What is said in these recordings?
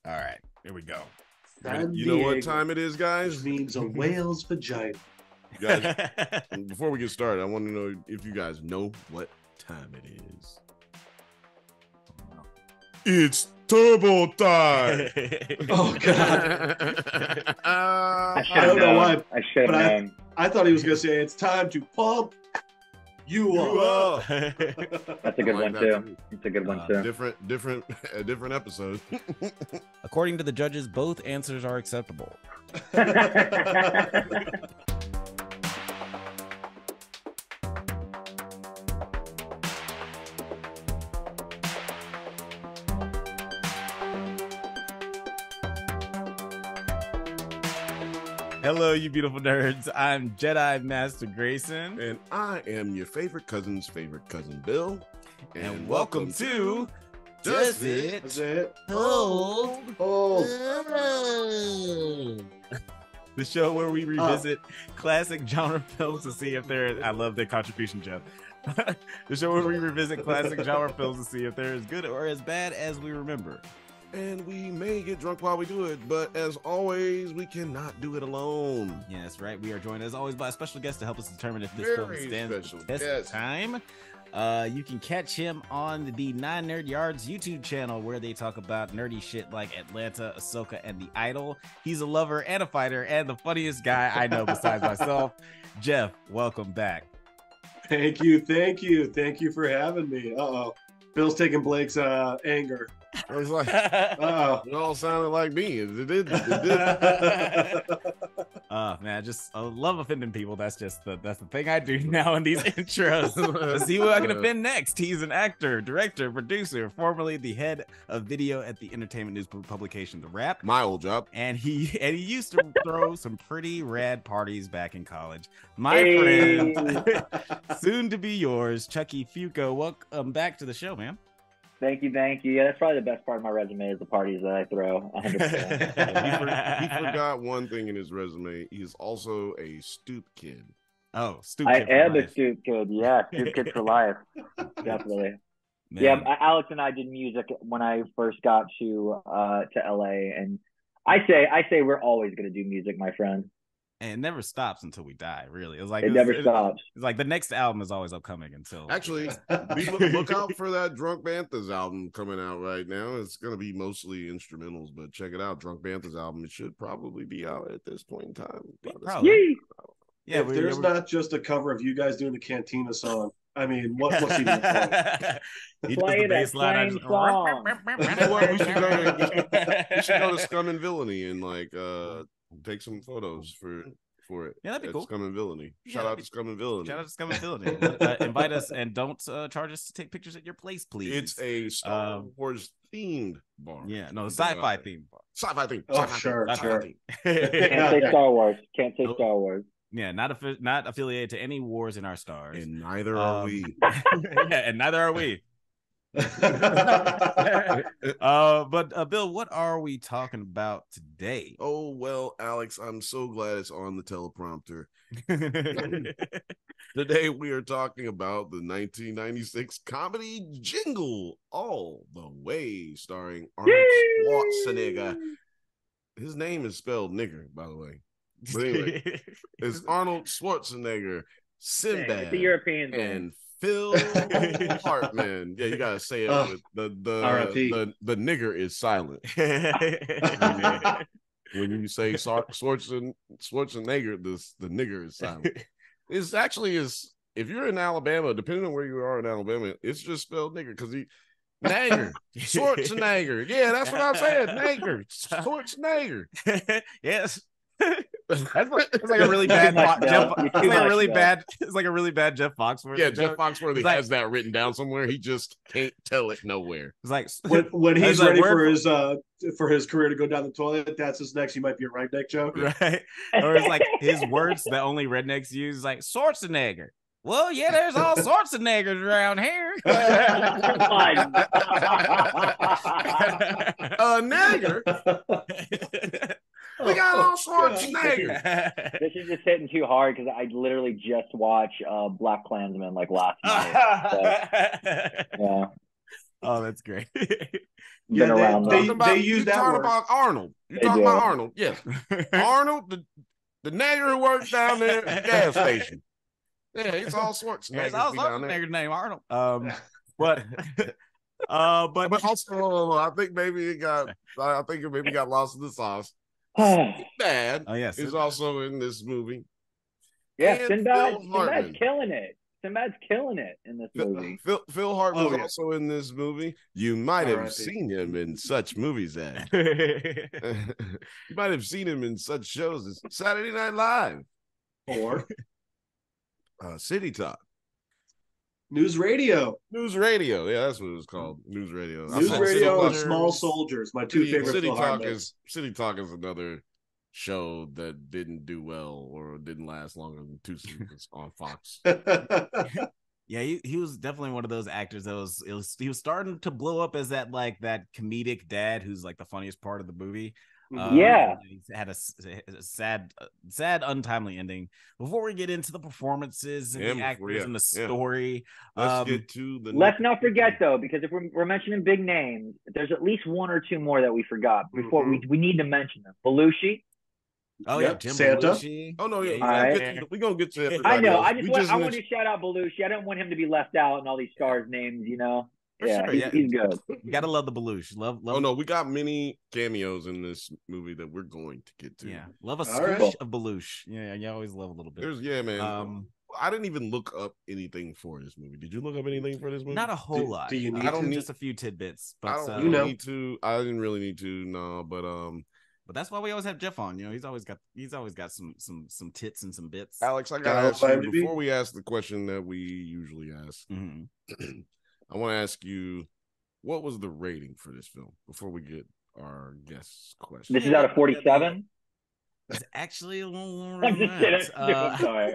All right, here we go. You know what time it is, guys? Which means a whale's vagina. You guys, before we get started, I want to know if you guys know what time it is. It's turbo time. Oh God! I don't know why. I should have known. I thought he was going to say it's time to pump you up. That's a good one too. It's a good one too. Different episode. According to the judges, both answers are acceptable. Hello, you beautiful nerds. I'm Jedi Master Grayson. And I am your favorite cousin's favorite cousin, Bill. And welcome to Does it Hold? The show where we revisit classic genre films to see if they're... I love their contribution, Jeff. The show where we revisit classic genre films to see if they're as good or as bad as we remember. And we may get drunk while we do it, but as always, we cannot do it alone. Yeah, that's right. We are joined, as always, by a special guest to help us determine if this film stands the test of time. You can catch him on the Nine Nerd Yards YouTube channel, where they talk about nerdy shit like Atlanta, Ahsoka, and The Idol. He's a lover and a fighter and the funniest guy I know besides myself. Jeff, welcome back. Thank you for having me. Bill's taking Blake's anger. I was like, it all sounded like me. It did. Man, I love offending people. That's the thing I do now in these intros. Let's see who I can offend next. He's an actor, director, producer, formerly the head of video at the entertainment news publication The Wrap. My old job. And he used to throw some pretty rad parties back in college. My friend, soon to be yours, Chucky Fuco. Welcome back to the show, man. Thank you. Yeah, that's probably the best part of my resume is the parties that I throw. 100%. He forgot one thing in his resume. He's also a stoop kid. Oh, stoop kid. I am a stoop kid. Yeah, stoop kid for life. Definitely. Man. Yeah, Alex and I did music when I first got to LA, and I say we're always going to do music, my friend. And it never stops until we die, really. It's like it never stops. It's like the next album is always upcoming until... Actually, look out for that Drunk Banthas album coming out right now. It's going to be mostly instrumentals, but check it out. Drunk Banthas album. It should probably be out at this point in time. Probably. Yeah, if there's not just a cover of you guys doing the Cantina song, I mean, what's even the point? Play that same song. You know what? We should go to Scum and Villainy and take some photos for it. Yeah, that'd be cool. Scum and Villainy. Shout out to Scum and Villainy. Shout out to Scum and Villainy. Invite us and don't charge us to take pictures at your place, please. It's a Star Wars themed bar. Yeah, no, sci-fi themed bar. Sci-fi themed. Oh, sure. Can't say Star Wars. Can't say Star Wars. Yeah, not affiliated to any wars in our stars. And neither are we. Yeah, and neither are we. But Bill, what are we talking about today? Oh, well, Alex, I'm so glad it's on the teleprompter. Today we are talking about the 1996 comedy Jingle All the Way, starring Arnold Schwarzenegger. His name is spelled nigger, by the way. But anyway, it's Arnold Schwarzenegger, Sinbad, it's a European and Phil Hartman. Yeah, you gotta say it with the nigger is silent. When you say Schwarzenegger, the nigger is silent. It's actually if you're in Alabama, depending on where you are in Alabama, it's just spelled nigger because Nagger, Schwarzenegger. Yeah, that's what I'm saying. Nagger, Schwarzenegger. Yes. It's like a really bad it's like a really bad Jeff Foxworthy. Yeah, Jeff Foxworthy has that written down somewhere. He just can't tell it nowhere. It's like when he's ready for his career to go down the toilet, that's his next. He might be a redneck joke, right? Or it's like his words that only rednecks use, like Schwarzenegger. Well, yeah, there's all sorts of niggers around here. Nigger. We got all sorts of niggers. This is just hitting too hard because I literally just watched Black Klansman last night. So, yeah. Oh, that's great. Yeah, they used that word. About Arnold. You talking about Arnold? Yes. Arnold, the nigger who works down there at the gas station. Yeah, it's all sorts of There's niggers also down a there. nigger named Arnold. But also, I think maybe it got lost in the sauce. Sinbad is also in this movie. Yeah, Sinbad's killing it. Sinbad's killing it in this movie. Phil Hartman's also in this movie. You might have seen him in such movies as you might have seen him in such shows as Saturday Night Live or City Talk. News Radio. Yeah, that's what it was called. News Radio. News Radio and Small Soldiers. My two favorite. City Talk is another show that didn't do well or didn't last longer than 2 seasons on Fox. Yeah, he was definitely one of those actors that he was starting to blow up as that comedic dad who's like the funniest part of the movie. He's had a sad untimely ending. Before we get into the performances and the actors and the story, let's not forget though, because if we're mentioning big names, there's at least 1 or 2 more that we forgot before we need to mention them. Belushi. Oh yeah, Jim Santa. Belushi. Oh no, we're gonna get to I know. I want to shout out Belushi. I don't want him to be left out in all these stars' names. He's good. You gotta love the Belushi. Love. Oh no, we got many cameos in this movie that we're going to get to. Yeah, love a scoosh of Belushi. Yeah, you always love a little bit. Man. I didn't even look up anything for this movie. Did you look up anything for this movie? Not a whole lot. Do you need just a few tidbits. But I don't need to. I didn't really need to. No, but that's why we always have Jeff on. He's always got some tits and some bits. Alex, I gotta ask you before we ask the question that we usually ask. Mm-hmm. I want to ask you, what was the rating for this film before we get our guest question? This is out of 47. It's actually a little more. I'm just kidding. Sorry.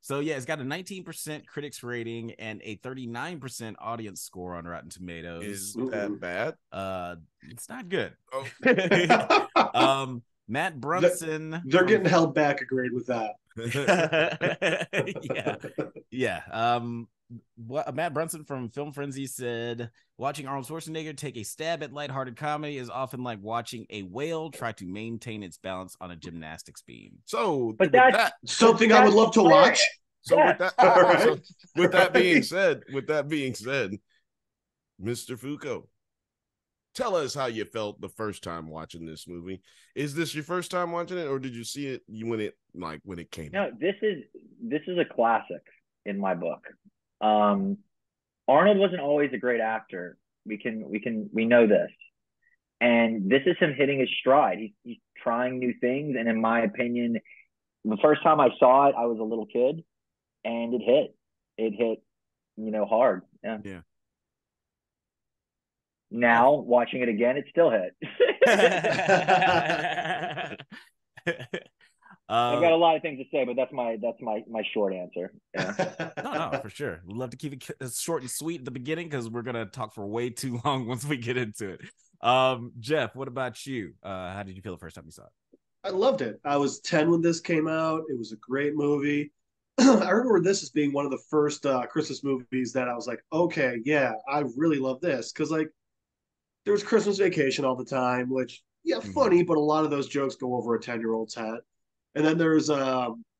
So yeah, it's got a 19% critics rating and a 39% audience score on Rotten Tomatoes. Is that bad? It's not good. Oh. Matt Brunson. They're getting held back a grade with that. Yeah. Matt Brunson from Film Frenzy said, watching Arnold Schwarzenegger take a stab at lighthearted comedy is often like watching a whale try to maintain its balance on a gymnastics beam. So, but that's something I would love to watch. So with that being said, Mr. Foucault, tell us how you felt the first time watching this movie. Is this your first time watching it, or did you see it when it came out? No, this is a classic in my book. Arnold wasn't always a great actor. We know this. And this is him hitting his stride. He's trying new things. And in my opinion, the first time I saw it, I was a little kid and it hit, hard. Yeah. Now watching it again, it still hit. I've got a lot of things to say, but that's my short answer. Yeah. No, for sure. We'd love to keep it short and sweet at the beginning because we're gonna talk for way too long once we get into it. Jeff, what about you? How did you feel the first time you saw it? I loved it. I was 10 when this came out. It was a great movie. I remember this as being one of the first Christmas movies that I was like, okay, yeah, I really love this. Because there was Christmas Vacation all the time, which, funny, but a lot of those jokes go over a 10-year-old's head. And then there's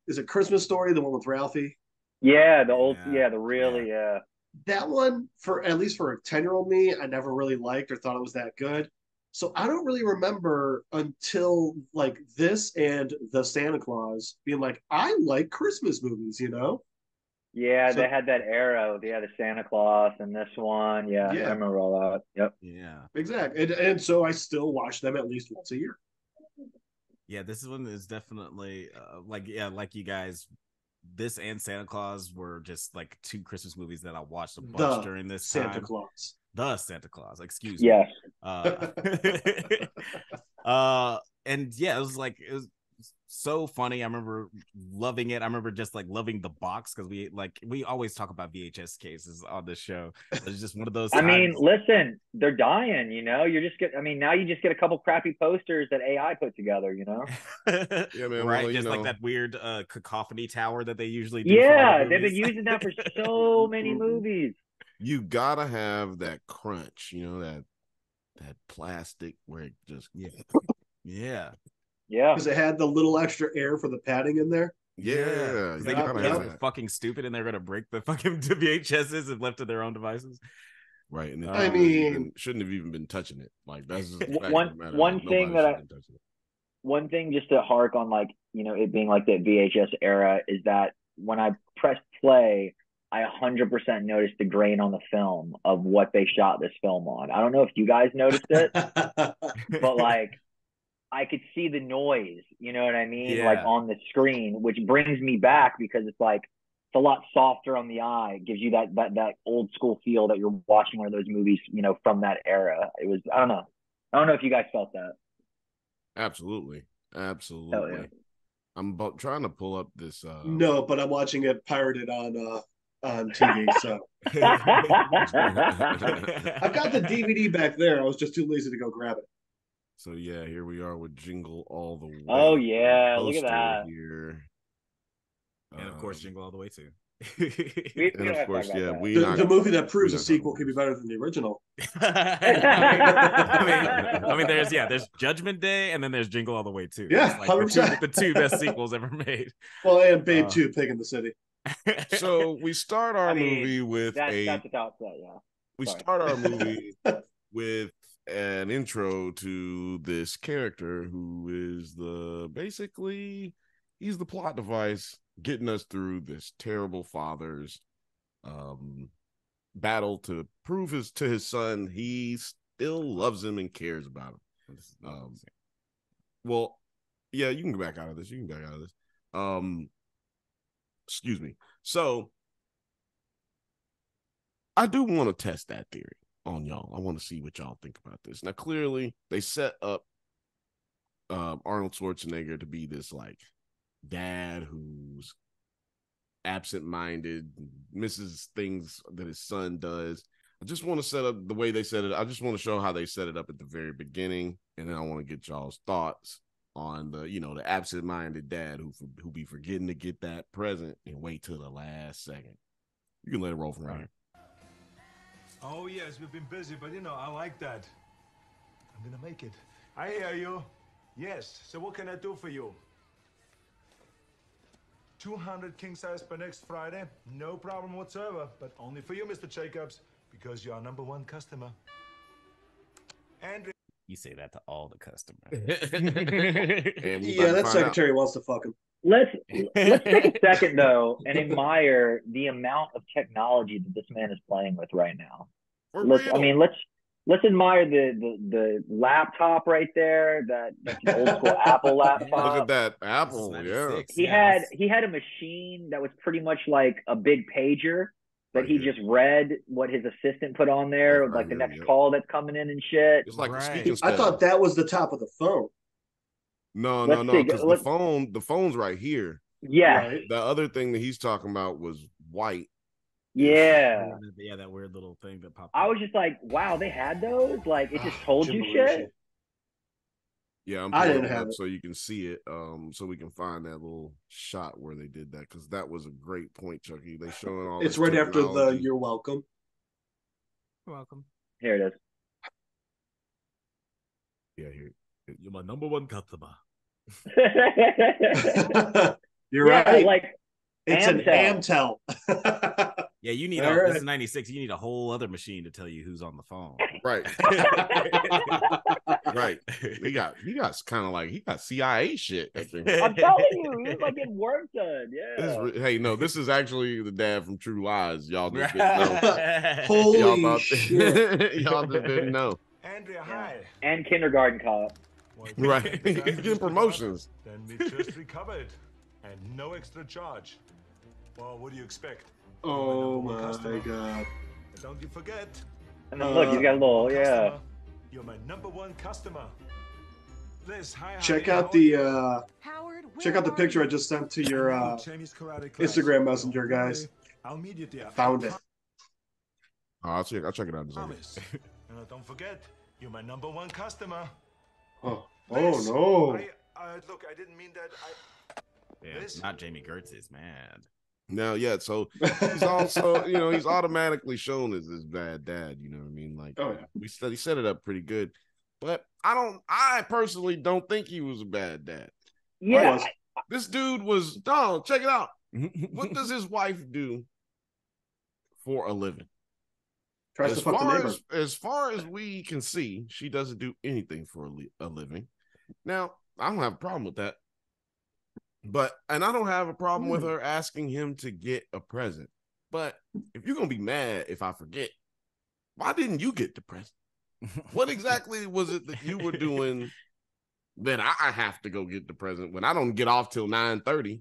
is it Christmas Story, the one with Ralphie? Yeah, the that one, at least for a 10-year-old me, I never really liked or thought it was that good. So I don't really remember until this and The Santa Claus being like, I like Christmas movies, Yeah, they had that era. They had the Santa Claus and this one. Yeah, I remember all that. Yep. Yeah. Exactly. And so I still watch them at least once a year. Yeah, this one is definitely like you guys. This and Santa Claus were just like 2 Christmas movies that I watched a bunch during this time. The Santa Claus, excuse me. Yes. And yeah, it was so funny. I remember loving it. I remember just loving the box because we always talk about VHS cases on this show. It's just one of those times. I mean, listen, they're dying, now you just get a couple crappy posters that AI put together, Yeah, man. Right. Well, just like that weird cacophony tower that they usually do. Yeah, they've been using that for so many movies. You gotta have that crunch, you know, that plastic where it just Yeah. Because it had the little extra air for the padding in there. Yeah. They were fucking stupid and they're gonna break the fucking VHSs if left to their own devices. Right. And I mean, shouldn't have even been touching it. Like that's just one thing just to hark on, like, you know, it being like that VHS era, is that when I pressed play, I 100% noticed the grain on the film of what they shot this film on. I don't know if you guys noticed it, but like I could see the noise, you know what I mean? Yeah. Like on the screen, which brings me back because it's like, it's a lot softer on the eye. It gives you that old school feel that you're watching one of those movies, you know, from that era. It was, I don't know if you guys felt that. Absolutely. Yeah. I'm trying to pull up this. No, but I'm watching it pirated on TV. So I've got the DVD back there. I was just too lazy to go grab it. So yeah, here we are with Jingle All the Way. Oh yeah, look at that. Here. And of course, Jingle All the Way too. And of course, yeah, the movie that proves a sequel can be better than the original. I mean, there's Judgment Day, and then there's Jingle All the Way too. Yeah, like the two best sequels ever made. Well, and Babe 2, Pig in the City. So we start our movie with that's without that, yeah. We start our movie with an intro to this character who is he's the plot device getting us through this terrible father's battle to prove to his son he still loves him and cares about him. Well, yeah, you can go back out of this. Excuse me. So I do want to test that theory on y'all. I want to see what y'all think about this. Now, clearly, they set up Arnold Schwarzenegger to be this like dad who's absent-minded, misses things that his son does. I just want to set up the way they set it. I just want to show how they set it up at the very beginning, and then I want to get y'all's thoughts on the absent-minded dad who be forgetting to get that present and wait till the last second. You can let it roll from right here. Oh yes, we've been busy, but I like that. I'm gonna make it. I hear you. Yes. So what can I do for you? 200 king size by next Friday. No problem whatsoever, but only for you, Mr. Jacobs, because you're our #1 customer. Andrew. You say that to all the customers. Yeah, that secretary wants to fuck him. Let's take a second though and admire the amount of technology that this man is playing with right now. Let's admire the laptop right there. That's an old school Apple laptop. Look at that Apple. Yeah. He had a machine that was pretty much like a big pager that he just read what his assistant put on there, like the next call that's coming in and shit. It's like I thought that was the top of the phone. No, because the phone's right here. Yeah. Right. The other thing that he's talking about was white. Yeah. Yeah, that weird little thing that popped I up. was just like, wow, they had those? Like, it just told you shit? Yeah, I didn't have it so you can see it. So we can find that little shot where they did that, because that was a great point, Chucky. They showing all. It's right after the "You're welcome." You're welcome. Here it is. Yeah, here. You're my #1 customer. You're right. Like it's Amtel. an Amtel. Yeah, you need this is 96. You need a whole other machine to tell you who's on the phone. Right. Right. He got kind of like he got CIA shit. I'm telling you, he was like getting work done. Yeah. Hey, no, this is actually the dad from True Lies. Y'all just didn't know. Holy shit. Y'all just didn't know. Andrea, hi. And Kindergarten Cop. Right. He's getting promotions. Then we just recovered. And no extra charge. Well, what do you expect? Oh my god. Don't you forget. And then look, he's got a little, customer. You're my #1 customer. Liz, hi. Check out the picture I just sent to your Instagram messenger, guys. I'll meet you there. Found it. Oh, I'll check it out in a second. And don't forget, you're my #1 customer. Oh, Liz, no. Look, I didn't mean that. Yeah, Liz? Not Jamie Gertz is mad. Now, yeah, so he's also, he's automatically shown as this bad dad, you know what I mean? Like, he set it up pretty good. But I personally don't think he was a bad dad. Yeah. Right? This dude was, Donald, check it out. What does his wife do for a living? Tries to fuck the neighbor. As far as we can see, she doesn't do anything for a living. Now, I don't have a problem with that. And I don't have a problem with her asking him to get a present. But if you're going to be mad if I forget, why didn't you get the present? What exactly was it that you were doing that I have to go get the present when I don't get off till 9:30?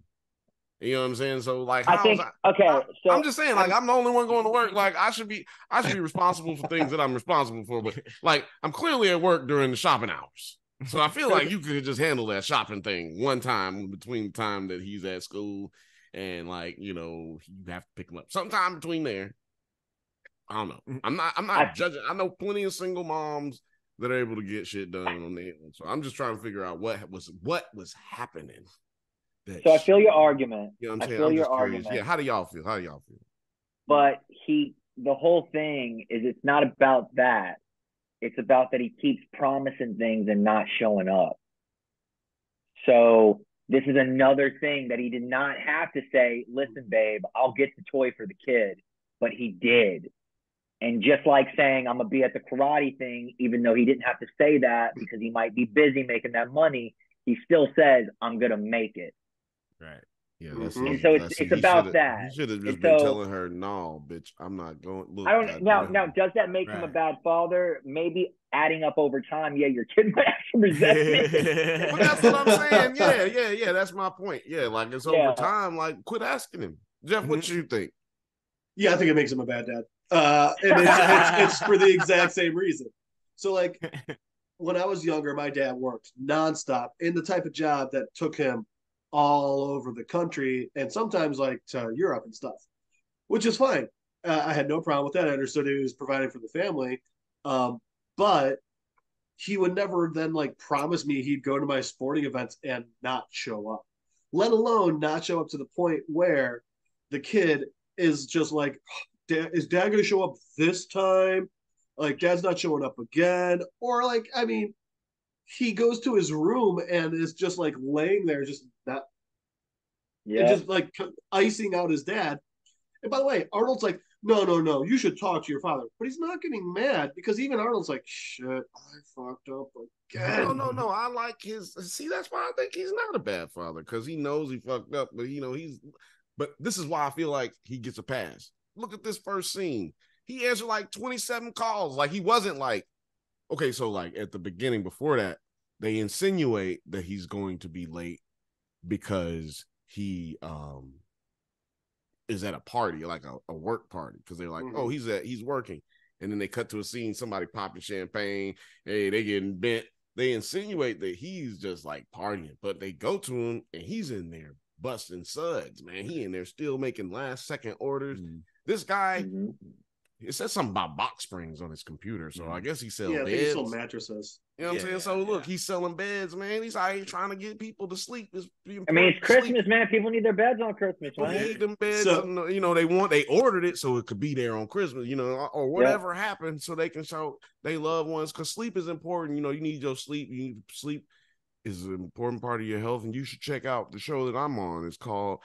You know what I'm saying? So like, I'm just saying, like, I'm the only one going to work. Like, I should be responsible for things that I'm responsible for. But like, I'm clearly at work during the shopping hours. So I feel like you could just handle that shopping thing one time between the time that he's at school and like, you have to pick him up sometime between there. I don't know. I'm not judging. I know plenty of single moms that are able to get shit done on their own. So I'm just trying to figure out what was happening. So I feel your argument. You know what I'm saying? I'm just curious. Yeah, how do y'all feel? But the whole thing is, it's not about that. It's about that he keeps promising things and not showing up. So this is another thing that he did not have to say, listen, babe, I'll get the toy for the kid. But he did. And just like saying, I'm going to be at the karate thing, even though he didn't have to say that because he might be busy making that money, he still says, I'm going to make it. Right. Yeah, and so it's about that. You should have just been telling her, no, bitch, I'm not going. Look, I don't now. Does that make him a bad father? Maybe adding up over time. Yeah, your kid might actually resent me. But that's what I'm saying. Yeah. That's my point. Yeah, like it's over time. Like, quit asking him. Jeff, what you think? Yeah, I think it makes him a bad dad. And it's for the exact same reason. So, like, when I was younger, my dad worked nonstop in the type of job that took him all over the country and sometimes like to Europe and stuff, which is fine. I had no problem with that. I understood he was providing for the family. But he would never then like promise me he'd go to my sporting events and not show up, let alone not show up to the point where the kid is just like, is dad going to show up this time? Like, dad's not showing up again. Or like, I mean, he goes to his room and is just like laying there, just not, just like icing out his dad. And by the way, Arnold's like, no, you should talk to your father. But he's not getting mad because even Arnold's like, shit, I fucked up again. No. I like his. See, that's why I think he's not a bad father because he knows he fucked up. But But this is why I feel like he gets a pass. Look at this first scene. He answered like 27 calls. Like he wasn't like. Okay, so like at the beginning before that, they insinuate that he's going to be late because he is at a party, like a work party, because they're like, oh, he's working. And then they cut to a scene, somebody popping champagne, hey, they getting bent. They insinuate that he's just like partying, but they go to him and he's in there busting suds, man. He in there still making last second orders. This guy, it says something about box springs on his computer, so I guess he sells beds. He sold mattresses. You know what I'm saying? So look, he's selling beds, man. He's out here trying to get people to sleep. I mean, it's Christmas, man. People need their beds on Christmas, man. They need them beds, and, they ordered it so it could be there on Christmas, or whatever happened, so they can show they loved ones. Because sleep is important. You need your sleep. Sleep is an important part of your health, and you should check out the show that I'm on. It's called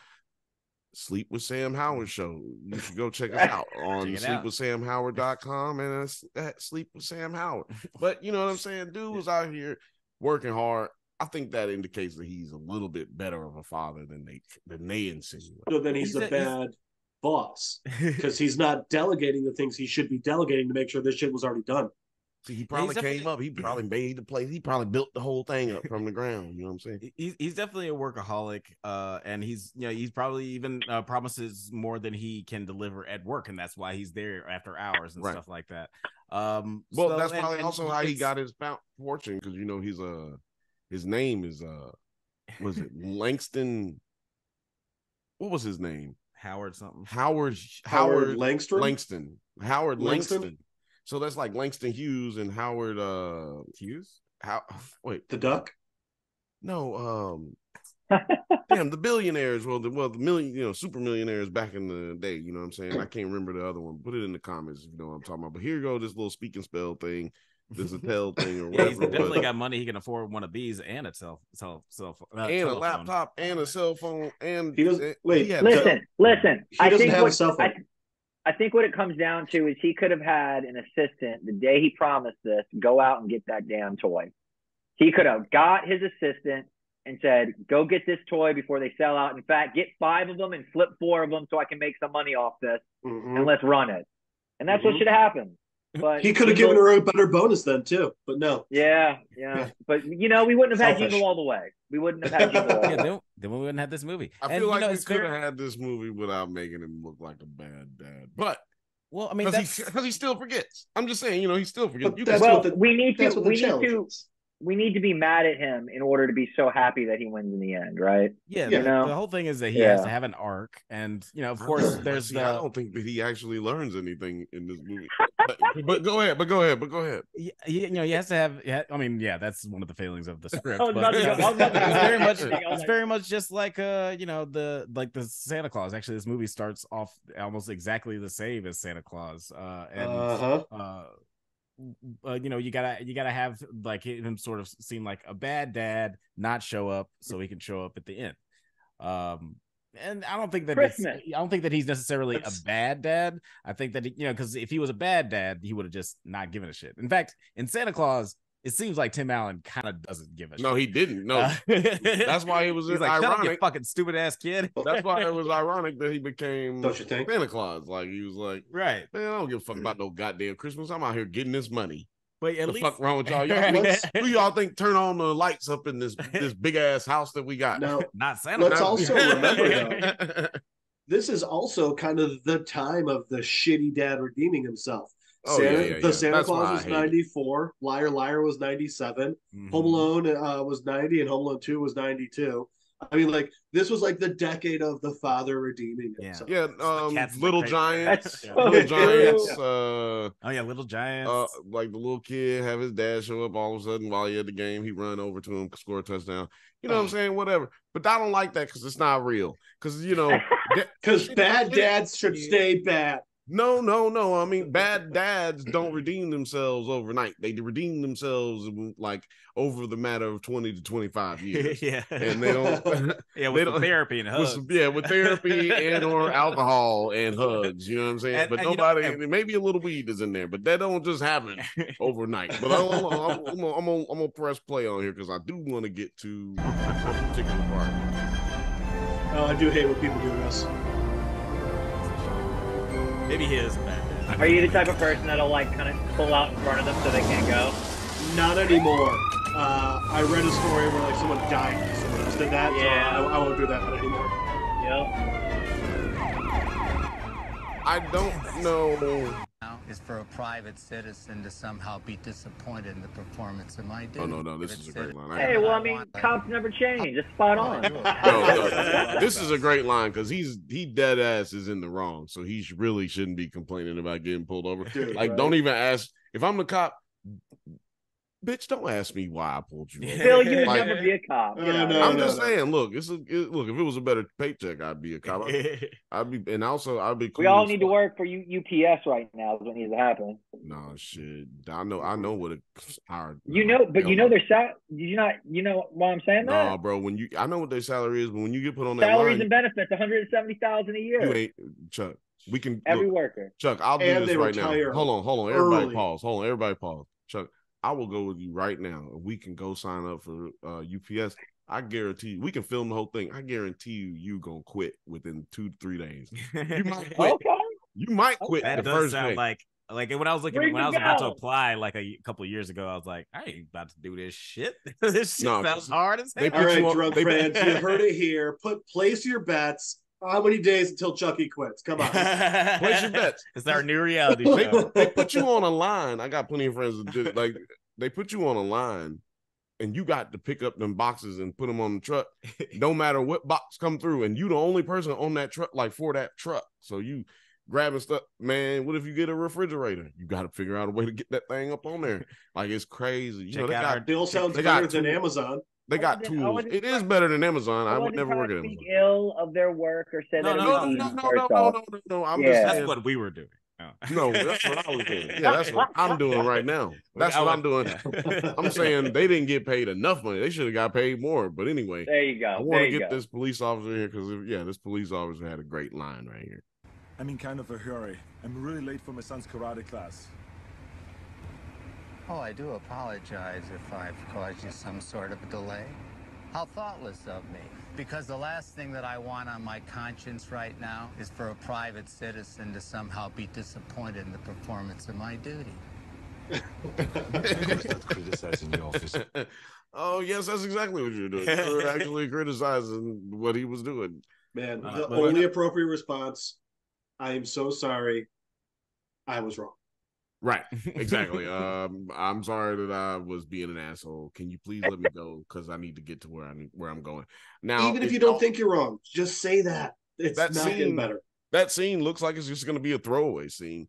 Sleep with Sam Howard Show. You should go check us out on sleepwithsamhoward.com and it's at Sleep with Sam Howard. But you know what I'm saying? Dude was out here working hard. I think that indicates that he's a little bit better of a father than they insinuate. So then he's a bad boss because he's not delegating the things he should be delegating to make sure this shit was already done. See, he probably came up. He probably made the place. He probably built the whole thing up from the ground. You know what I'm saying? He's definitely a workaholic, and he's probably even promises more than he can deliver at work, and that's why he's there after hours and stuff like that. That's probably also how he got his fortune because he's his name is was it Langston? What was his name? Howard something. Howard Langston. Howard Langston. So that's like Langston Hughes and Howard Hughes? Wait. The Duck? No, Damn, the billionaires, the million, super millionaires back in the day. You know what I'm saying? I can't remember the other one. Put it in the comments if you know what I'm talking about. But here you go, this little speak and spell thing. This a tell thing or whatever. He's definitely got money. He can afford one of these and a cell and a laptop and a cell phone. And he doesn't. Wait, listen. He doesn't have a cell phone. I think what it comes down to is he could have had an assistant the day he promised this go out and get that damn toy. He could have got his assistant and said, "Go get this toy before they sell out. In fact, get 5 of them and flip 4 of them so I can make some money off this, and let's run it." And that's what should happen. But he could have given her a better bonus then too, but no. Yeah. But we wouldn't have had Jingle All the Way. We wouldn't have had Jingle All the Way. Then we wouldn't have this movie. I feel like we could have had this movie without making him look like a bad dad. But well, I mean, because he still forgets. I'm just saying, he still forgets. We need to be mad at him in order to be so happy that he wins in the end, right? Yeah, the whole thing is that he has to have an arc, and of course, there's I don't think that he actually learns anything in this movie. but go ahead. He has to have. Yeah, I mean, that's one of the failings of the script. It's very much just like the Santa Claus. Actually, this movie starts off almost exactly the same as Santa Claus, you gotta have like him sort of seem like a bad dad, not show up so he can show up at the end. And I don't think that he's necessarily a bad dad. I think that because if he was a bad dad, he would have just not given a shit. In fact, in Santa Claus, it seems like Tim Allen kind of doesn't give a shit. No, he didn't. No, that's why it was like, ironic. Shut up, you fucking stupid ass kid. That's why it was ironic that he became, don't you think, Santa Claus? Like he was like, right, man, I don't give a fuck about no goddamn Christmas. I'm out here getting this money. But at the least, fuck wrong with y'all? Who y'all think turn on the lights up in this big ass house that we got? No, not Santa. Let's also remember though, this is also kind of the time of the shitty dad redeeming himself. The Santa Claus was 94. Liar Liar was 97. Home Alone was 90, and Home Alone 2 was 92. I mean, like, this was like the decade of the father redeeming himself. Little Giants. Little Giants. Little Giants. Like the little kid have his dad show up all of a sudden while he had the game. He run over to him, score a touchdown. You know what I'm saying? Whatever. But I don't like that because it's not real. Because, because bad dads should stay bad. No. I mean, bad dads don't redeem themselves overnight. They redeem themselves like over the matter of 20 to 25 years. Yeah. And they don't. With therapy and hugs. With therapy and or alcohol and hugs. You know what I'm saying? But maybe a little weed is in there, but that don't just happen overnight. But I'm gonna press play on here because I do want to get to a particular part. I do hate when people do this. Maybe he is bad. Are you the type of person that'll like kind of pull out in front of them so they can't go? Not anymore. I read a story where like someone died because someone else did that. Yeah. So I won't do that anymore. Yep. I don't know. Is for a private citizen to somehow be disappointed in the performance of my dude. Oh no, this is a great line. Hey, well, I mean, cops never change. It's spot on. No, this is a great line because he dead ass is in the wrong, so he really shouldn't be complaining about getting pulled over. Dude, don't even ask. If I'm the cop, bitch, don't ask me why I pulled you over. Phil, you would never be a cop. I'm just saying. Look, if it was a better paycheck, I'd be a cop. I'd be cool. We all need to work for UPS right now. Is what needs to happen. No shit. I know what it's hard. Their salary. Did you not? You know why I'm saying that? Nah, bro. I know what their salary is, but when you get put on that salaries and benefits, $170,000 a year. You ain't Chuck. We can every worker. Chuck, I'll do this right now. Hold on. Everybody pause. Chuck, I will go with you right now. We can go sign up for UPS. I guarantee you, we can film the whole thing. I guarantee you gonna quit within 2 to 3 days. You might quit. Okay. You might quit that the does first sound day. Like when I was about to apply like a couple of years ago, I was like, I ain't about to do this shit. This shit sounds hard as hell. All right, drunk friends, you heard it here. Place your bets. How many days until Chucky quits? Come on. Place your bets. It's our new reality show. They put you on a line. I got plenty of friends that did it. Like, they put you on a line and you got to pick up them boxes and put them on the truck no matter what box come through. And you the only person on that truck, like for that truck. So you grabbing stuff, man. What if you get a refrigerator? You got to figure out a way to get that thing up on there. Like, it's crazy. Bill sounds better than Amazon. They got tools. It is better than Amazon. I would never work at Amazon. Speak ill of their work or say that No. I'm just saying. That's what we were doing. No, that's what I was doing. Yeah, that's what I'm doing right now. That's what I'm doing. Yeah. I'm saying they didn't get paid enough money. They should have got paid more. But anyway, there you go. I want to get this police officer here because, this police officer had a great line right here. I'm in kind of a hurry. I'm really late for my son's karate class. Oh, I do apologize if I've caused you some sort of a delay. How thoughtless of me. Because the last thing that I want on my conscience right now is for a private citizen to somehow be disappointed in the performance of my duty. Criticizing the officer. Oh, yes, that's exactly what you're doing. You're actually criticizing what he was doing. Man, the only appropriate response, I am so sorry. I was wrong. Right, exactly. I'm sorry that I was being an asshole. Can you please let me go because I need to get to where I'm going. Now, even if you don't think you're wrong, just say that. It's not getting better. That scene looks like it's just going to be a throwaway scene,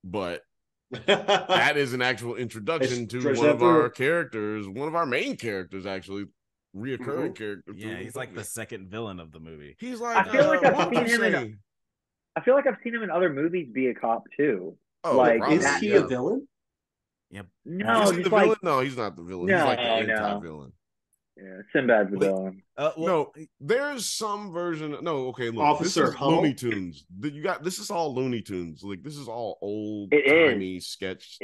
but that is an actual introduction to one of our characters, one of our main characters, actually, reoccurring character. Yeah, he's like the second villain of the movie. He's like, I feel like I've seen him in other movies be a cop too. Oh, like, is he a villain? Yep. No, is he the villain? No, he's not the villain. No, he's like the anti-villain. Yeah, Sinbad's the villain. No, there's some version. No, okay, look, Officer this is Looney Tunes. This is all Looney Tunes. Like, this is all old timey sketch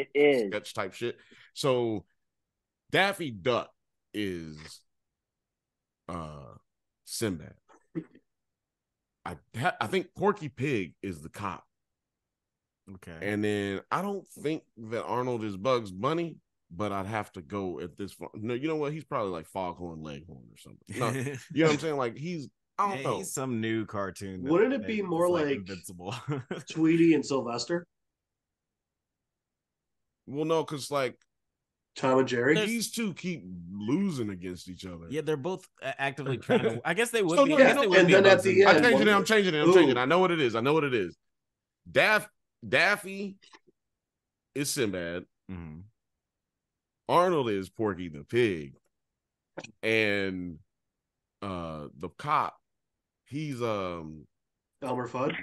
type shit. So Daffy Duck is Sinbad. I think Porky Pig is the cop. Okay. And then I don't think that Arnold is Bugs Bunny, but I'd have to go at this. No, you know what? He's probably like Foghorn Leghorn or something. No, you know what I'm saying? Like I don't know. He's some new cartoon. Wouldn't it be more like Invincible? Tweety and Sylvester? Well, no, because like Tom and Jerry. These two keep losing against each other. Yeah, they're both actively trying to. I guess they would be. I guess they would be. At the end, I'm changing it. I know what it is. Daffy is Sinbad. Mm-hmm. Arnold is Porky the Pig. And the cop, he's Elmer Fudd.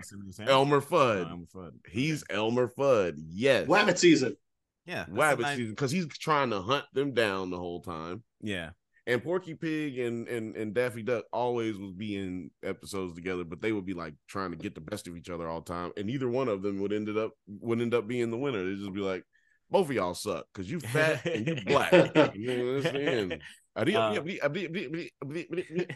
Elmer Fudd. He's Elmer Fudd. Yes. Wabbit season. Yeah. Wabbit season, because he's trying to hunt them down the whole time. Yeah. And Porky Pig and Daffy Duck always would be in episodes together, but they would be like trying to get the best of each other all the time, and either one of them would end up being the winner. They'd just be like, both of y'all suck because you fat and you black.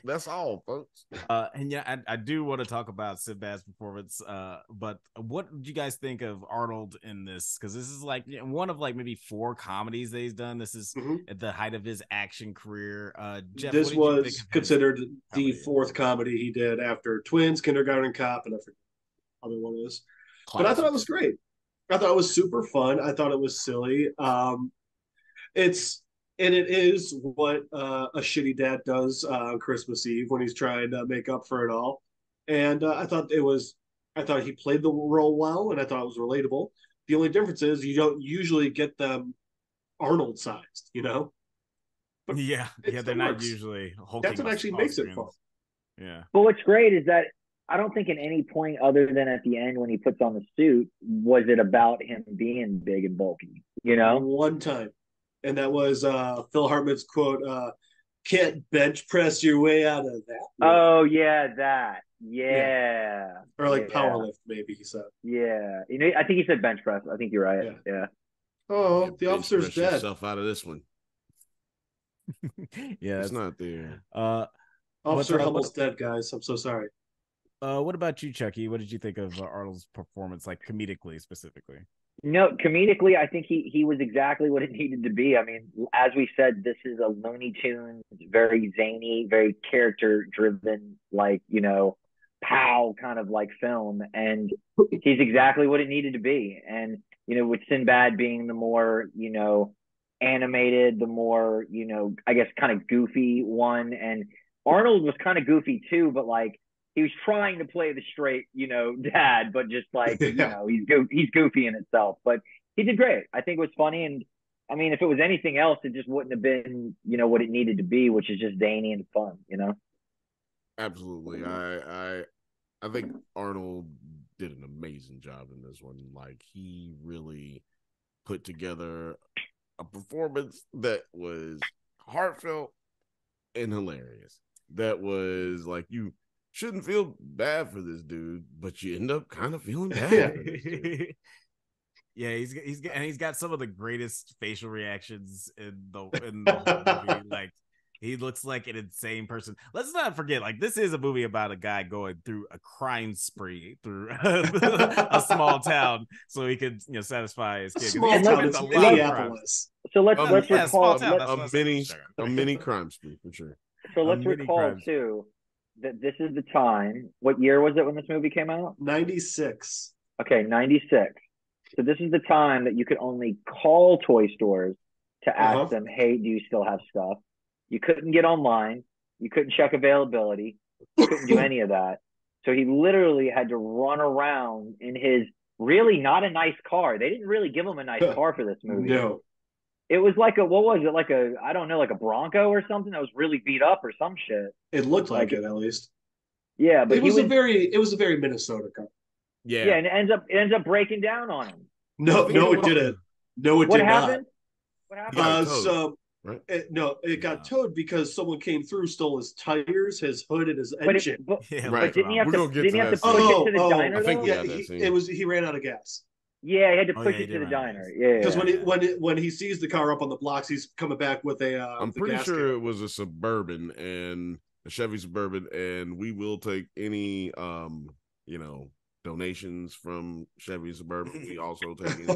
That's all, folks. And yeah, I do want to talk about Sinbad's performance. But what did you guys think of Arnold in this? Because this is like one of like maybe 4 comedies that he's done. This is at the height of his action career. Jeff, this was considered the 4th comedy he did after Twins, Kindergarten Cop, and I forget the other one is. But I thought it was great. I thought it was super fun. I thought it was silly. It is what a shitty dad does on Christmas Eve when he's trying to make up for it all. And I thought he played the role well, and I thought it was relatable. The only difference is you don't usually get them Arnold sized, you know? But yeah, they're not usually hulking. That's what actually makes it fun. Yeah. But what's great is that I don't think at any point other than at the end when he puts on the suit was it about him being big and bulky, you know? One time. And that was Phil Hartman's quote, can't bench press your way out of that. Oh, yeah, that. Yeah. Or like power lift, maybe he said. Yeah. You know, I think he said bench press. I think you're right. Yeah. Oh, the officer's dead. Yourself out of this one. Yeah. It's not there. Officer Hummel's dead, guys. I'm so sorry. What about you, Chucky? What did you think of Arnold's performance, like comedically specifically? No, comedically, I think he was exactly what it needed to be. I mean, as we said, this is a Looney Tunes, very zany, very character-driven, like, you know, pow kind of like film. And he's exactly what it needed to be. And, you know, with Sinbad being the more, you know, animated, the more, you know, I guess kind of goofy one. And Arnold was kind of goofy too, but like, he was trying to play the straight, you know, dad, but just like, you know, he's goofy in itself. But he did great. I think it was funny. And I mean, if it was anything else, it just wouldn't have been, what it needed to be, which is just zany and fun, Absolutely. I think Arnold did an amazing job in this one. Like, he really put together a performance that was heartfelt and hilarious. That was like, you shouldn't feel bad for this dude, but you end up kind of feeling bad. Yeah, he's got some of the greatest facial reactions in the movie. Like, he looks like an insane person. Let's not forget, like, this is a movie about a guy going through a crime spree through a small town so he could, satisfy his kid. Small town, it's Minneapolis. So let's recall a mini crime spree for sure. So let's recall too that this is the time. What year was it when this movie came out? 96. Okay, 96. So this is the time that you could only call toy stores to ask them, hey, do you still have stuff? You couldn't get online. You couldn't check availability. You couldn't do any of that. So he literally had to run around in his really not a nice car. They didn't really give him a nice car for this movie. No. It was like what was it? Like I don't know, like a Bronco or something that was really beat up or some shit. It looked like it, at least. Yeah, but it was a very Minnesota car. Yeah, and it ends up breaking down on him. No, it didn't. No, it did not. What happened? Right? It got towed because someone came through, stole his tires, his hood, and his engine. But didn't he have to push it to the diner? I think he ran out of gas. Yeah, he had to push it to the diner. Yeah, because when he sees the car up on the blocks, he's coming back with a. I'm pretty sure it was a Suburban and a Chevy Suburban, and we will take any donations from Chevy Suburban. We also take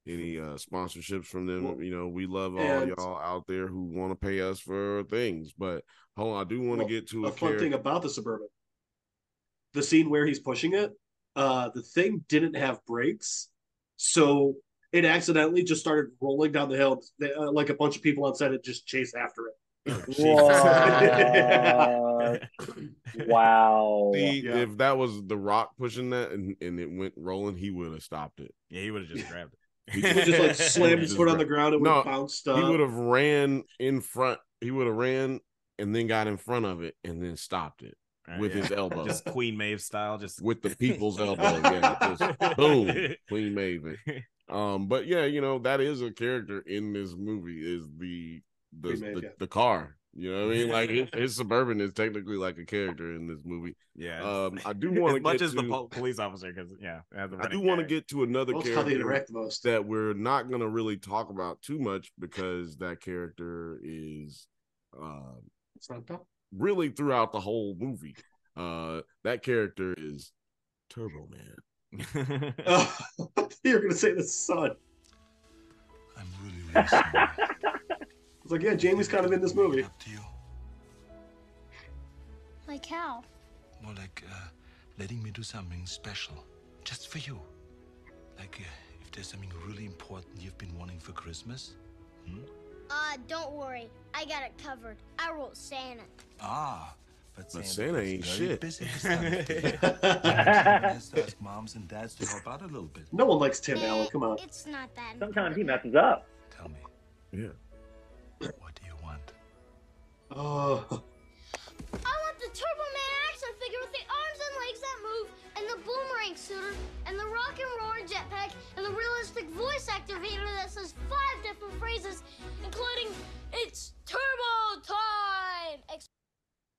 any sponsorships from them. We love all y'all out there who want to pay us for things. But hold on, I do want to get to a fun thing about the Suburban. The scene where he's pushing it, the thing didn't have brakes, so it accidentally just started rolling down the hill. Like a bunch of people on set had just chased after it. Wow. See, if that was The Rock pushing that and it went rolling, he would have stopped it. Yeah, he would have just grabbed it. He would just like slammed his foot on the ground and would have bounced up. He would have ran in front. He would have ran and then got in front of it and then stopped it with his elbow. Just Queen Maeve style, just with the people's elbow. Yeah, just boom, Queen Maeve. But yeah, that is a character in this movie, is the car. You know what I mean? Like his Suburban is technically like a character in this movie. Yeah. I do want to as much as the police officer, because I do want to get to another character that we're not going to really talk about too much, because that character is really throughout the whole movie. That character is Turbo Man. You're going to say the son. I'm really sorry. It's like, yeah, Jamie's kind of in this movie. Up to you. Like how? More like letting me do something special, just for you. Like if there's something really important you've been wanting for Christmas. Don't worry. I got it covered. I wrote Santa. But Santa ain't shit. Busy this time of year. Has to ask moms and dads to help out a little bit. No one likes Tim Allen. Come on. It's not that. Sometimes he messes up. Tell me. Yeah. What do you want? Oh. I want the Turbo Man action figure with the arms and legs that move, and the boomerang suitor, and the rock and roller jetpack, and the realistic voice activator that says 5 different phrases, including "It's Turbo Time."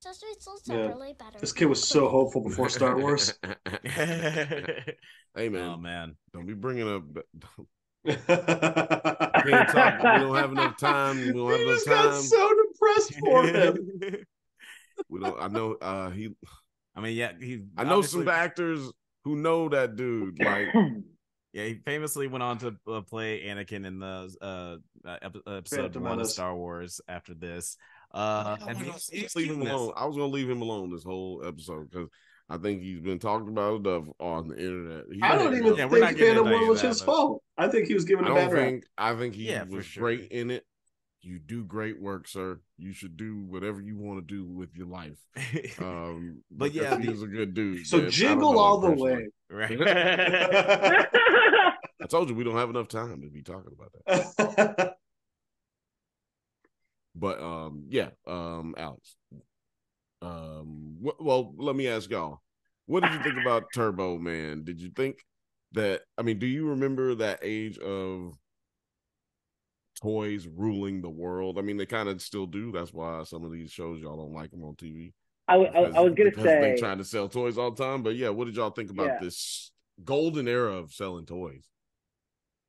Accessories sold separately better. This kid was so hopeful before Star Wars. Hey man, oh man, don't be bringing up. We can't talk. We don't have enough time. We don't have enough time. Got so depressed for him. We don't. I know. I mean, yeah. I know some actors who know that dude. Like, yeah, he famously went on to play Anakin in the episode 1 of Star Wars. After this, and he's leave him alone. I was gonna leave him alone this whole episode because I think he's been talked about enough on the internet. I don't even think Phantom 1 was his fault. I think he was given a bad rap. I think he was great in it. You do great work, sir. You should do whatever you want to do with your life. But yeah, he was a good dude. So man. Jingle All the Way. Right. I told you we don't have enough time to be talking about that. But Alex. Well, let me ask y'all. What did you think about Turbo Man? Did you think that? I mean, do you remember that age of toys ruling the world? I mean, they kind of still do. That's why some of these shows y'all don't like them on TV. I was gonna say they trying to sell toys all the time. But yeah, what did y'all think about this golden era of selling toys?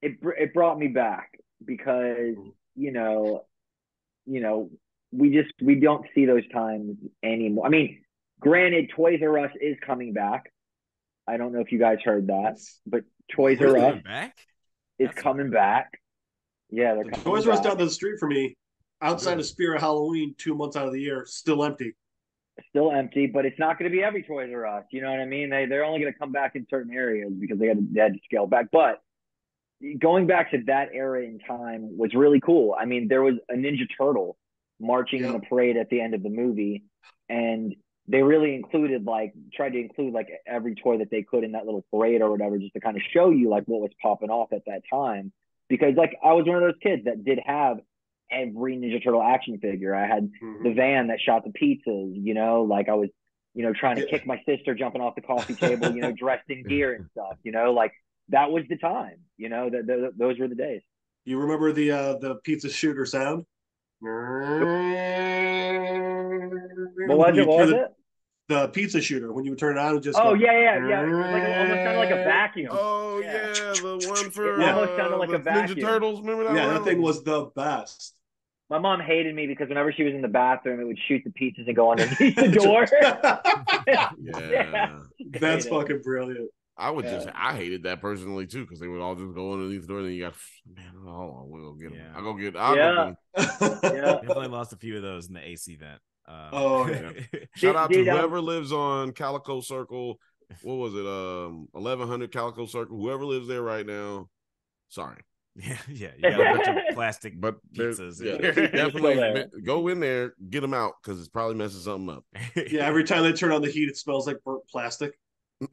It brought me back because we don't see those times anymore. I mean, granted, Toys R Us is coming back. I don't know if you guys heard that, but Toys R Us is coming back. Yeah, they're coming Toys R Us down the street for me, outside of Spirit Halloween, 2 months out of the year, still empty. Still empty, but it's not going to be every Toys R Us. You know what I mean? They're only going to come back in certain areas because they had to scale back. But going back to that era in time was really cool. I mean, there was a Ninja Turtle marching in the parade at the end of the movie, and they really tried to include every toy that they could in that little parade or whatever, just to kind of show you what was popping off at that time. Because I was one of those kids that did have every Ninja Turtle action figure. I had the van that shot the pizzas, I was, trying to kick my sister jumping off the coffee table, dressed in gear and stuff, that was the time, those were the days. You remember the pizza shooter sound? What was it? The pizza shooter, when you would turn it on, it would just yeah. It was almost sounded like a vacuum. Oh yeah, the one for it almost sounded like a vacuum. Ninja Turtles. Remember that? Yeah, that thing was the best. My mom hated me because whenever she was in the bathroom, it would shoot the pizzas and go underneath the door. Yeah, that's fucking brilliant. I hated that personally too, because they would all just go underneath the door, and then you got, hold on, we'll go get them. I'll go get them. Definitely lost a few of those in the AC vent. Shout out to whoever lives on Calico Circle. What was it? 1100 Calico Circle. Whoever lives there right now, sorry. Yeah. You got a bunch of plastic pizzas. Definitely go in there, get them out, because it's probably messing something up. Yeah, every time they turn on the heat, it smells like burnt plastic. It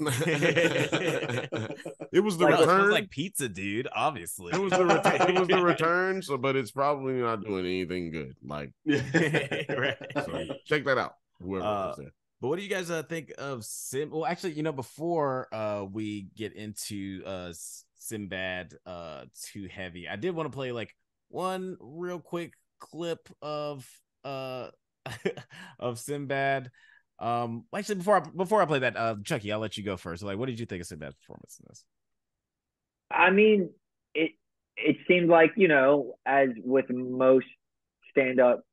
was the return. It smells like pizza, dude. Obviously, it was the return. So, but it's probably not doing anything good. Like, right. So check that out. Whoever was there. But what do you guys think of Sim? Well, actually, before we get into Sinbad too heavy, I did want to play one real quick clip of of Sinbad. Actually, before I play that, Chucky, I'll let you go first. What did you think of Sinbad's performance in this? I mean, it seemed like, as with most stand-up,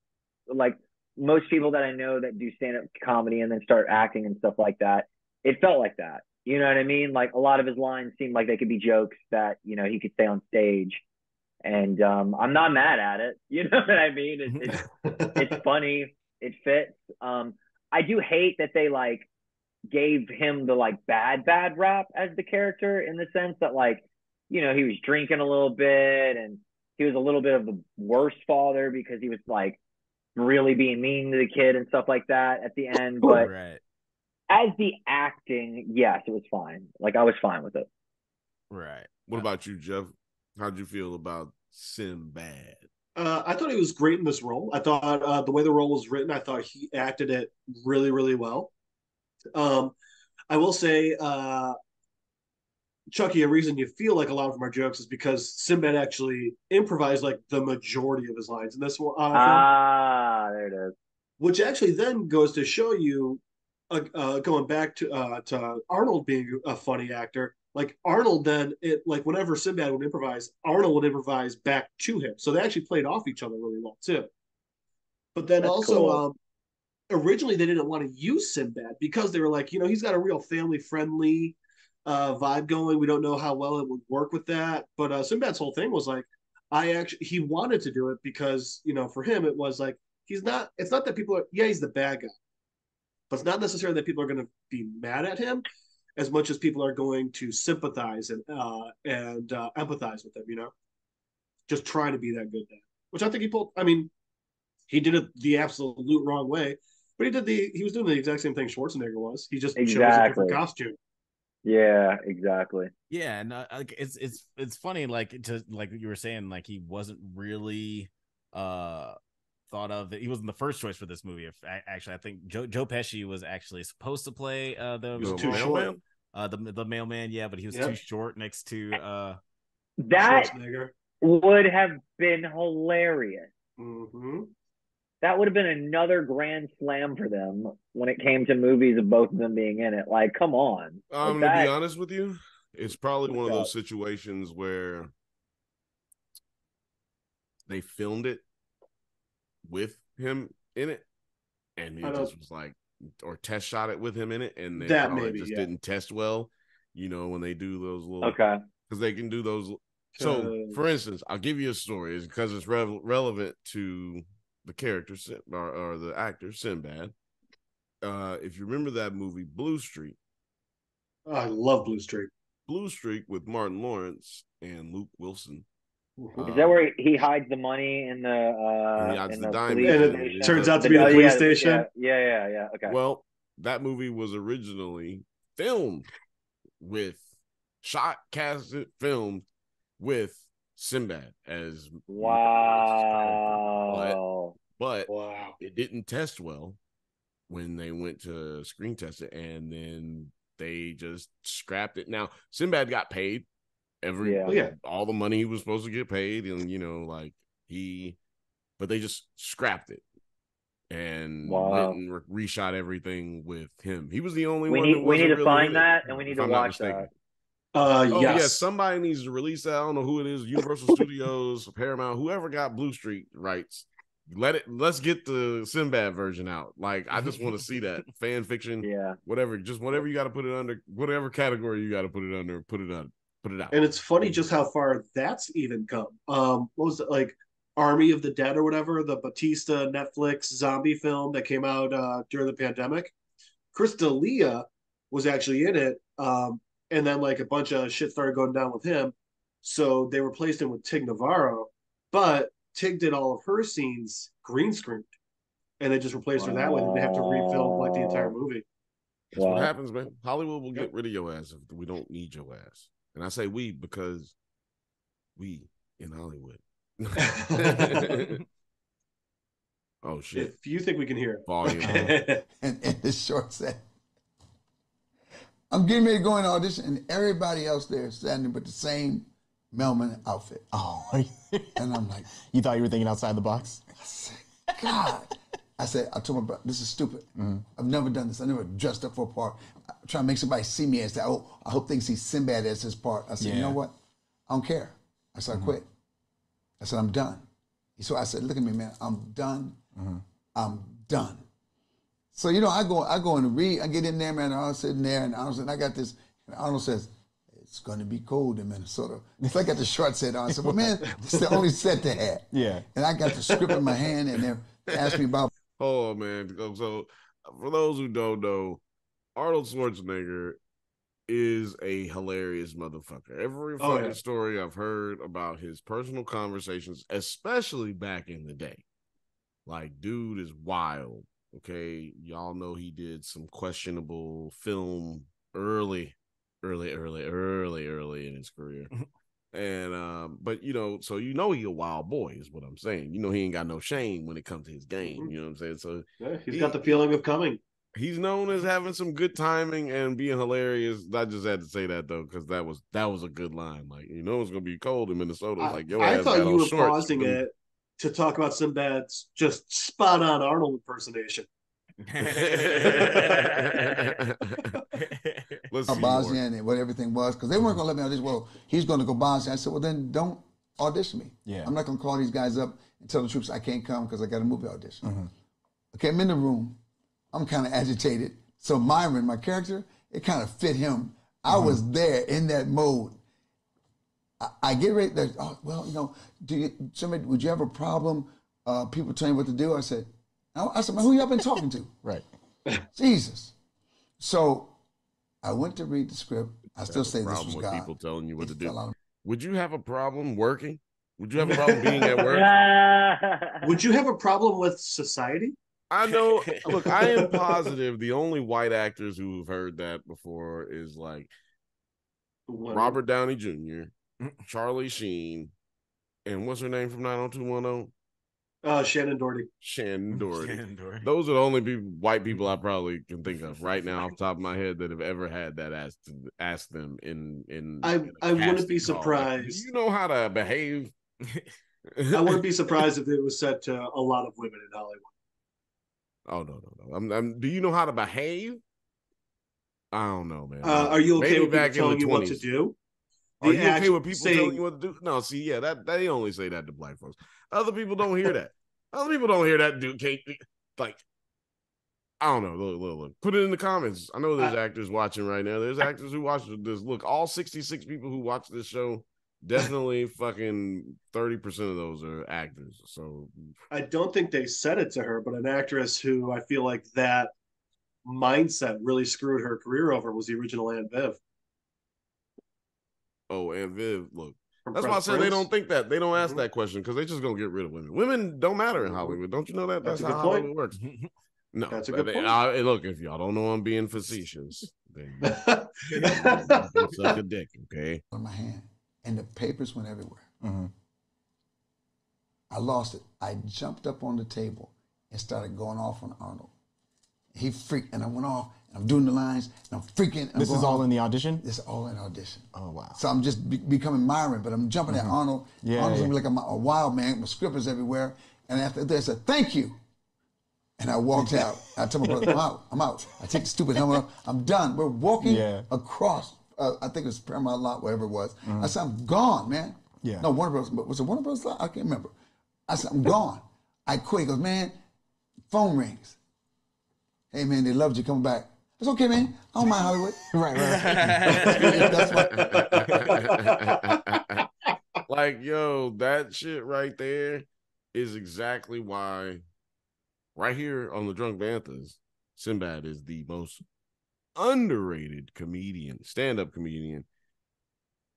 most people that I know that do stand-up comedy and then start acting and stuff like that, it felt like that. You know what I mean? A lot of his lines seemed like they could be jokes that, he could say on stage. And I'm not mad at it. You know what I mean? It's funny. It fits. I do hate that they gave him the bad rap as the character, in the sense that he was drinking a little bit and he was a little bit of the worst father because he was really being mean to the kid and stuff like that at the end. But as the acting, yes, it was fine. I was fine with it. Right. What about you, Jeff? How'd you feel about Sinbad? I thought he was great in this role. I thought the way the role was written, I thought he acted it really, really well. I will say, Chucky, a reason you feel like a lot of them are jokes is because Sinbad actually improvised the majority of his lines in this one. There it is. Which actually then goes to show you, going back to Arnold being a funny actor. Arnold then, whenever Sinbad would improvise, Arnold would improvise back to him. So they actually played off each other really well too. But then that's also, cool. Originally they didn't want to use Sinbad because they were he's got a real family-friendly vibe going. We don't know how well it would work with that. But Sinbad's whole thing was he wanted to do it because, for him it was it's not that people are, he's the bad guy. But it's not necessarily that people are going to be mad at him as much as people are going to sympathize and empathize with him, just trying to be that good dad, which I think he pulled. I mean, he did it the absolute wrong way, but he was doing the exact same thing Schwarzenegger was. He just chose a different costume. Yeah, exactly. Yeah, and it's funny, like you were saying, like he wasn't really thought of. He wasn't the first choice for this movie. If actually, I think Joe Pesci was actually supposed to play was too short. The mailman, yeah, but he was too short next to that would have been hilarious. Mm-hmm. That would have been another grand slam for them when it came to movies of both of them being in it. Like, come on. I'm gonna be honest with you. It's probably one of those situations where they filmed it with him in it, and it just was like, or test shot it with him in it, and it didn't test well. You know, when they do those little because they can do those. So, for instance, I'll give you a story because it's relevant to the character or the actor Sinbad. If you remember that movie Blue Streak, I love Blue Streak. Blue Streak with Martin Lawrence and Luke Wilson. Is that where he hides the money in the diamond? And it turns out to be the police station. Yeah. Okay. Well, that movie was originally filmed filmed with Sinbad as but it didn't test well when they went to screen test it, and then they just scrapped it. Now Sinbad got paid all the money he was supposed to get paid, and but they just scrapped it and went and reshot everything with him. He was the only one. We need to find that, and we need to watch that. Yes, somebody needs to release that. I don't know who it is. Universal Studios, Paramount, whoever got Blue Streak rights. Let's get the Sinbad version out. Like, I just want to see that fan fiction. Whatever you got to put it under, whatever category you got to put it under, put it out. And it's funny just how far that's even come. What was it, like Army of the Dead or whatever, the Batista Netflix zombie film that came out during the pandemic? Chris D'Elia was actually in it. And then like a bunch of shit started going down with him. So they replaced him with Tig Navarro, but Tig did all of her scenes green screened, and they just replaced her that way. And they have to refilm like the entire movie. That's what happens, man. Hollywood will get rid of your ass if we don't need your ass. And I say we because we in Hollywood. Oh shit! If you think we can hear it, volume. And this short set. I'm getting ready to go in audition, and everybody else there is standing with the same mailman outfit. Oh, and I'm like, you thought you were thinking outside the box? I said, God. I told my brother, this is stupid. I've never done this. I never dressed up for a part. I'm trying to make somebody see me as that. Oh, I hope they see Sinbad as his part. I said, you know what? I don't care. I said, I quit. I said, I'm done. So I said, look at me, man. I'm done. I'm done. So, I go in to read. I get in there, man. I was sitting there, and Arnold said, I got this. And Arnold says, it's going to be cold in Minnesota. So I got the short set on. I said, well, man, this is the only set they had. Yeah. And I got the script in my hand, and they asked me about. Oh, man. So for those who don't know, Arnold Schwarzenegger is a hilarious motherfucker. Every fucking story I've heard about his personal conversations, especially back in the day, like, dude is wild. Okay, y'all know he did some questionable film early in his career. And but so he a wild boy is what I'm saying. He ain't got no shame when it comes to his game. You know what I'm saying? So he's got the feeling of coming. He's known as having some good timing and being hilarious. I just had to say that though, because that was a good line. Like, it's gonna be cold in Minnesota. I thought you were pausing it to talk about Sinbad's just spot on Arnold impersonation. Bosnia and what everything was, because they weren't going to let me audition. Well, he's going to go Bosnia. I said, well, then don't audition me. Yeah. I'm not going to call these guys up and tell the troops I can't come because I got a movie audition. Okay, I'm in the room. I'm kind of agitated. So Myron, my character, it kind of fit him. I was there in that mode. I get ready. Would you have a problem? People telling you what to do? I said, man, who y'all been talking to? Right. Jesus. So I went to read the script. I still say this was God. People telling you what to do. Would you have a problem working? Would you have a problem being at work? Would you have a problem with society? I know. Look, I am positive the only white actors who've heard that before is like, Robert Downey Jr., Charlie Sheen, and what's her name from 90210? Shannon Doherty. Shannon Doherty. Those are the only white people I probably can think of right now off the top of my head that have ever had that asked them in I wouldn't be surprised. Like, do you know how to behave? I wouldn't be surprised if it was said to a lot of women in Hollywood. Oh no. Do you know how to behave? I don't know, man. Are you okay with people telling you what to do? Are you okay with people telling you what to do? No, see, yeah, that they only say that to black folks. Other people don't hear that. Other people don't hear that. Like, I don't know. Look. Put it in the comments. I know there's actors watching right now. There's actors who watch this. Look, all 66 people who watch this show, definitely fucking 30% of those are actors. So I don't think they said it to her, but an actress who I feel like that mindset really screwed her career over was the original Aunt Viv. Oh, Aunt Viv, look. That's why I said they don't think that. They don't ask that question because they just gonna get rid of women. Women don't matter in Hollywood. Don't you know that? That's how Hollywood works. No, that's a good point. Look, if y'all don't know I'm being facetious, then suck a dick, okay? On my hand, and the papers went everywhere. I lost it. I jumped up on the table and started going off on Arnold. He freaked, and I went off. I'm doing the lines, and I'm freaking. This is all in the audition? This is all in audition. Oh, wow. So I'm just becoming Myron, but I'm jumping at Arnold. Arnold's gonna be like a wild man with scribblers everywhere. And after that, I said, thank you. And I walked out. I told my brother, I'm out. I take the stupid helmet off. I'm done. We're walking across, I think it was Paramount Lot, whatever it was. I said, I'm gone, man. Yeah. No, Warner Bros. Was it Warner Bros. Lot? I can't remember. I said, I'm gone. I quit. He goes, man, phone rings. Hey, man, they loved you coming back. It's okay, man. I don't mind Hollywood. Right. That's like, yo, that shit right there is exactly why right here on the Drunk Banthas, Sinbad is the most underrated comedian, stand-up comedian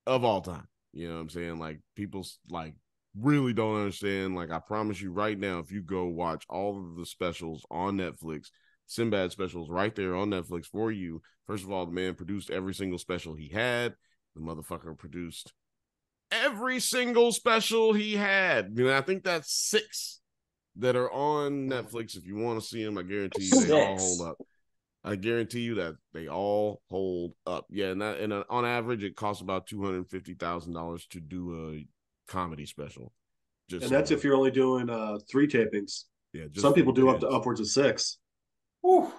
of all time. You know what I'm saying? Like, people like really don't understand. Like, I promise you right now, if you go watch all of the specials on Netflix, Sinbad specials right there on Netflix for you. First of all, the man produced every single special he had. The motherfucker produced every single special he had. I think that's 6 that are on Netflix. If you want to see them, I guarantee you they all hold up. I guarantee you that they all hold up. Yeah, and on average, it costs about $250,000 to do a comedy special. And that's if you're only doing 3 tapings. Yeah, some people do up to upwards of 6. Whew.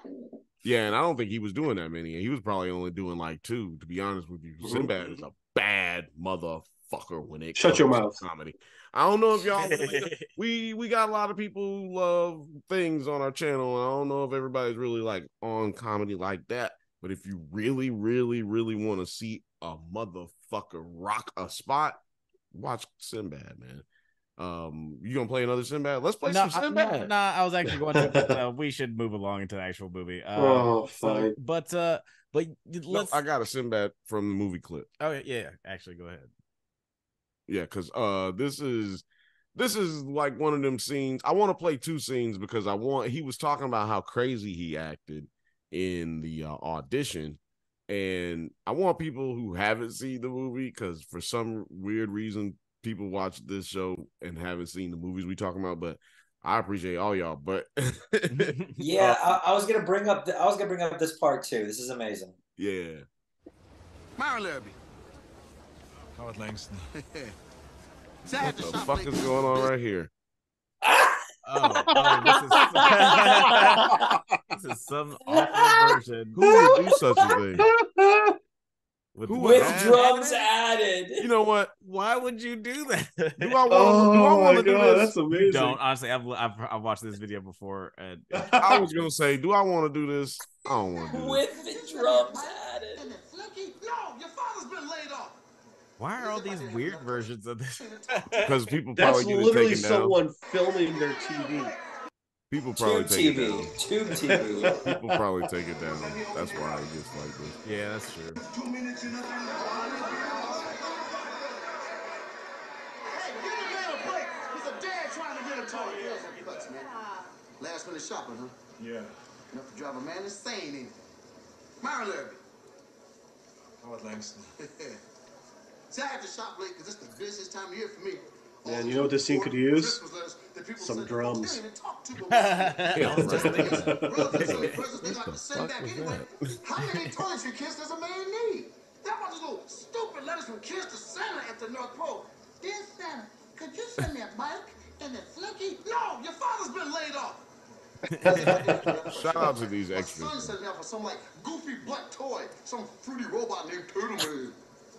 Yeah, and I don't think he was doing that many. He was probably only doing like 2, to be honest with you. Sinbad is a bad motherfucker when it comes to comedy. I don't know if y'all we got a lot of people who love things on our channel, and I don't know if everybody's really like on comedy like that. But if you really, really, really want to see a motherfucker rock a spot, watch Sinbad, man. You gonna play another Sinbad? Let's play some Sinbad. No, I was actually going to, but we should move along into the actual movie. Fine. But let's. I got a Sinbad from the movie clip. Oh yeah, actually, go ahead. Yeah, because this is like one of them scenes. I want to play 2 scenes because he was talking about how crazy he acted in the audition, and I want people who haven't seen the movie, because for some weird reason people watch this show and haven't seen the movies we talking about, but I appreciate all y'all. But yeah, I was gonna bring up this part too. This is amazing. Yeah. Myron Larrabee. Howard Langston. What the fuck is going on right here? This is some awful version. Who would do such a thing? With drums added. You know what? Why would you do that? Do I want to do this? That's amazing. Don't, honestly. I've watched this video before, and I was gonna say, do I want to do this? I don't want to do with the drums added. No, your father's been laid off. Why are all these weird versions of this? Because people probably get it taken down. That's literally someone filming their TV. People probably take it down. Tube TV. People probably take it down. That's why it gets like this. Yeah, that's true. 2 minutes and nothing. Hey, give the man a break. He's a dad trying to get a toy. Bucks, man. Last minute shopping, huh? Yeah. Enough to drive a man insane, ain't it? Myron Larrabee. Howard Langston. See, I had to shop late because it's the busiest time of year for me. Man, you know what this scene could use? Some drums. How many toiletry kits does a man need? That was those little stupid letters from Kiss to Santa at the North Pole. Dear Santa, could you send me a bike and a slinky? No, your father's been laid off. Shout out to these My extras. son sent me out for some like goofy black toy, some fruity robot named Turtle Man.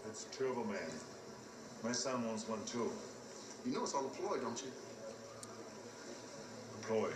It's Turbo Man. My son wants one too. You know it's all a ploy, don't you? Ploy.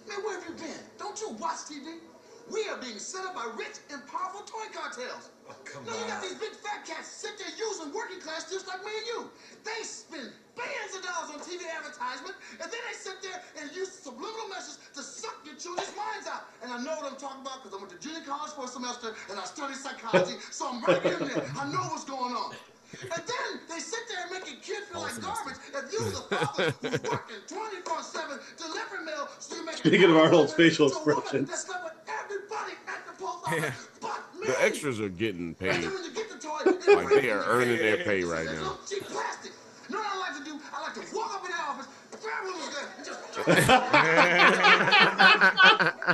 Man, where have you been? Don't you watch TV? We are being set up by rich and powerful toy cartels. Oh, come No, you got on. these big fat cats sit there using working class just like me and you. They spend billions of dollars on TV advertisement, and then they sit there and use subliminal messages to suck your children's minds out. And I know what I'm talking about because I went to junior college for a semester and I studied psychology, so I'm right in there. I know what's going on. And then they sit there and make a kid feel like garbage if you the father who's working 24/7 delivering mail so you make Speaking of Arnold's facial expressions. that's not what everybody at the post office but me. The extras are getting And paid. then when you get the toy, Like they are earning their pay right it's now. little cheap plastic. You know what I like to do? I like to walk up in the office, grab one of those and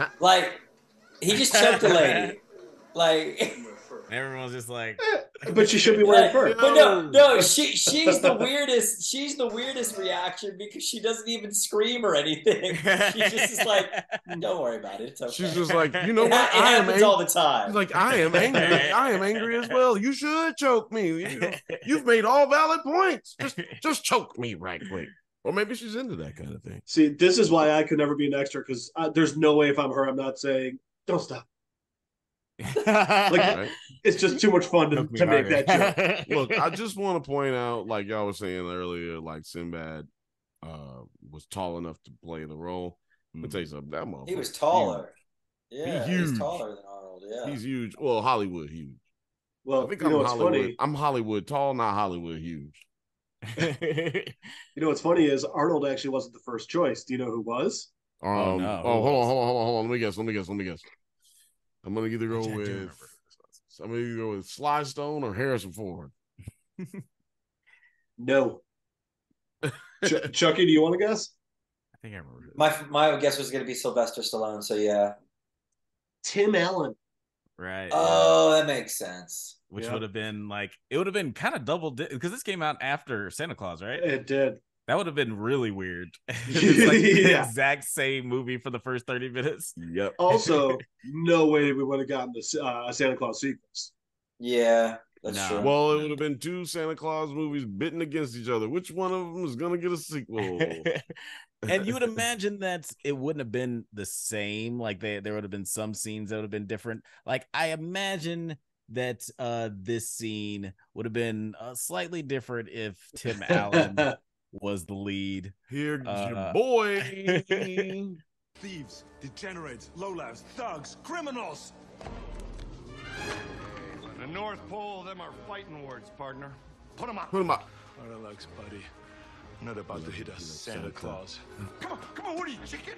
just Like, he just choked the lady. Like, Everyone's just like, But she should be wearing fur. but no, she's the weirdest. She's the weirdest reaction because she doesn't even scream or anything. She just is like, don't worry about it. It's okay. She's just like, you know It what? happens all the time. She's like, I am angry. I am angry as well. You should choke me. You've made all valid points. Just choke me right quick. Or maybe she's into that kind of thing. See, this is why I could never be an extra because there's no way if I'm her, I'm not saying, don't stop. Like, it's just too much fun to make that joke. Look, I just want to point out, like y'all was saying earlier, like Sinbad was tall enough to play the role. Let me tell you something. That motherfucker, He was taller. Huge. Yeah, He's huge. he's taller than Arnold. Yeah, He's huge. Well, Hollywood huge. Well, I think you know I'm what's Hollywood. funny? I'm Hollywood tall, not Hollywood huge. You know what's funny is Arnold actually wasn't the first choice. Do you know who was? Hold on. Let me guess. I'm gonna either go with Sly Stone or Harrison Ford. No. Chucky, do you want to guess? I think I remember. my guess was going to be Sylvester Stallone. So yeah, Tim Allen. Right. Oh, that makes sense. Which would have been like, it would have been kind of double because this came out after Santa Claus, right? It did. That would have been really weird. It's like the Yeah. exact same movie for the first 30 minutes. Yep. Also, no way we would have gotten the Santa Claus sequels. Yeah, that's true. Well, it would have been two Santa Claus movies bitting against each other. Which one of them is gonna get a sequel? And you would imagine that it wouldn't have been the same. Like there would have been some scenes that would have been different. Like I imagine that this scene would have been slightly different if Tim Allen was the lead. Here's your boy. Thieves, degenerates, lowlifes, thugs, criminals. The North Pole, them are fighting words, partner. Put them up. Put him up. Relax, buddy. I'm not about to hit a Santa Claus. Come on, what are you, chicken?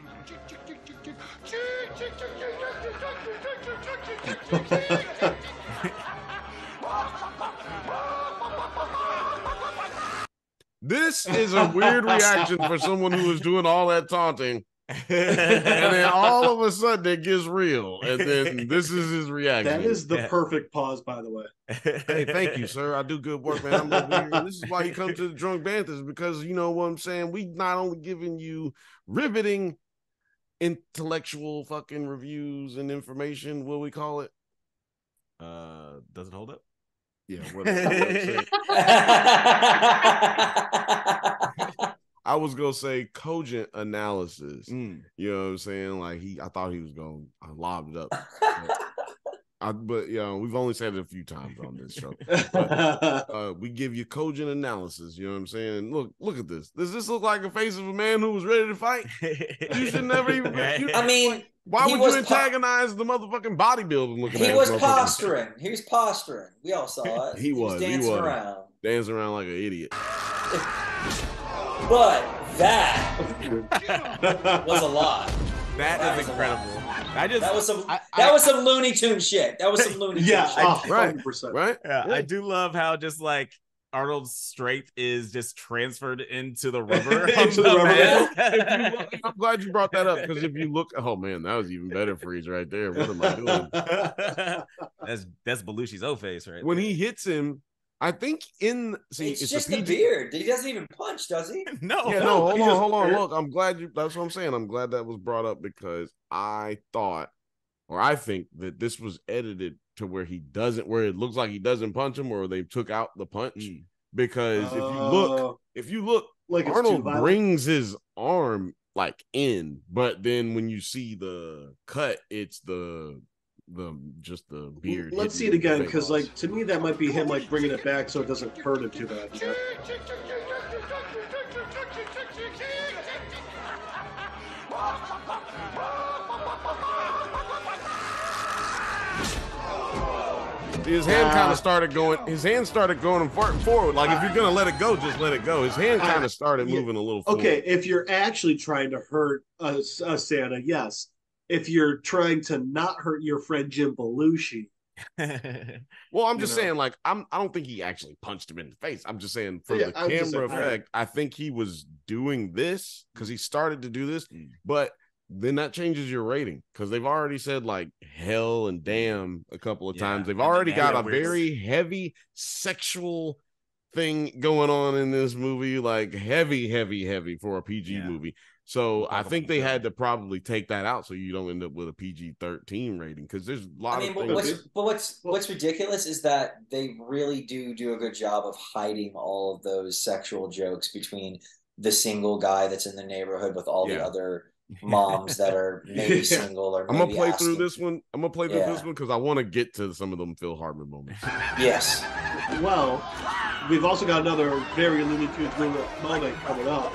This is a weird reaction for someone who was doing all that taunting. And then all of a sudden it gets real. And then this is his reaction. That is the perfect pause, by the way. Hey, thank you, sir. I do good work, man. I'm over here. This is why you come to the Drunk Banthers, because you know what I'm saying? We not only giving you riveting intellectual fucking reviews and information, what we call it? Does it hold up? Yeah, whatever. I was gonna say cogent analysis. You know what I'm saying? Like I thought he was gonna lob it up. But you know, we've only said it a few times on this show. But, we give you cogent analysis. You know what I'm saying? Look at this. Does this look like a face of a man who was ready to fight? You should never even. I mean, why would you antagonize the motherfucking bodybuilder looking at He was posturing. He was posturing. We all saw it. He was dancing around. Dancing around like an idiot. But that was a lot. That is incredible. That was some Looney Tune shit. That was some Looney Tune shit. Right. 100%. Right. Yeah, I do love how just like Arnold's strength is just transferred into the rubber. I'm glad you brought that up because if you look, oh man, that was even better freeze right there. What am I doing? that's Belushi's O face right when there. He hits him. I think it's just the beard. He doesn't even punch, does he? No. Yeah, no. Hold on. Look, I'm glad that's what I'm saying. I'm glad that was brought up because I think that this was edited to where where it looks like he doesn't punch him, or they took out the punch. Because if you look, like Arnold brings his arm like in, but then when you see the cut, it's just the beard. Let's see it again, because like to me that might be him like bringing it back so it doesn't hurt him too bad. Yeah? His hand kind of started going. His hand started going and farting forward. Like if you're gonna let it go, just let it go. His hand kind of started moving a little forward. Okay, if you're actually trying to hurt a Santa, yes. If you're trying to not hurt your friend Jim Belushi. Well, I'm just saying, like, I don't think he actually punched him in the face. I'm just saying for the camera effect, I think he was doing this because he started to do this, but then that changes your rating because they've already said like hell and damn a couple of times. They've already got a very heavy sexual thing going on in this movie, like heavy for a PG movie. So I think they had to probably take that out so you don't end up with a PG-13 rating because there's a lot of things. What's ridiculous is that they really do a good job of hiding all of those sexual jokes between the single guy that's in the neighborhood with all the other moms that are maybe single or maybe I'm gonna play through this one. I'm gonna play through this one because I want to get to some of them Phil Hartman moments. Yes. Well, we've also got another very Looney Tunes moment coming up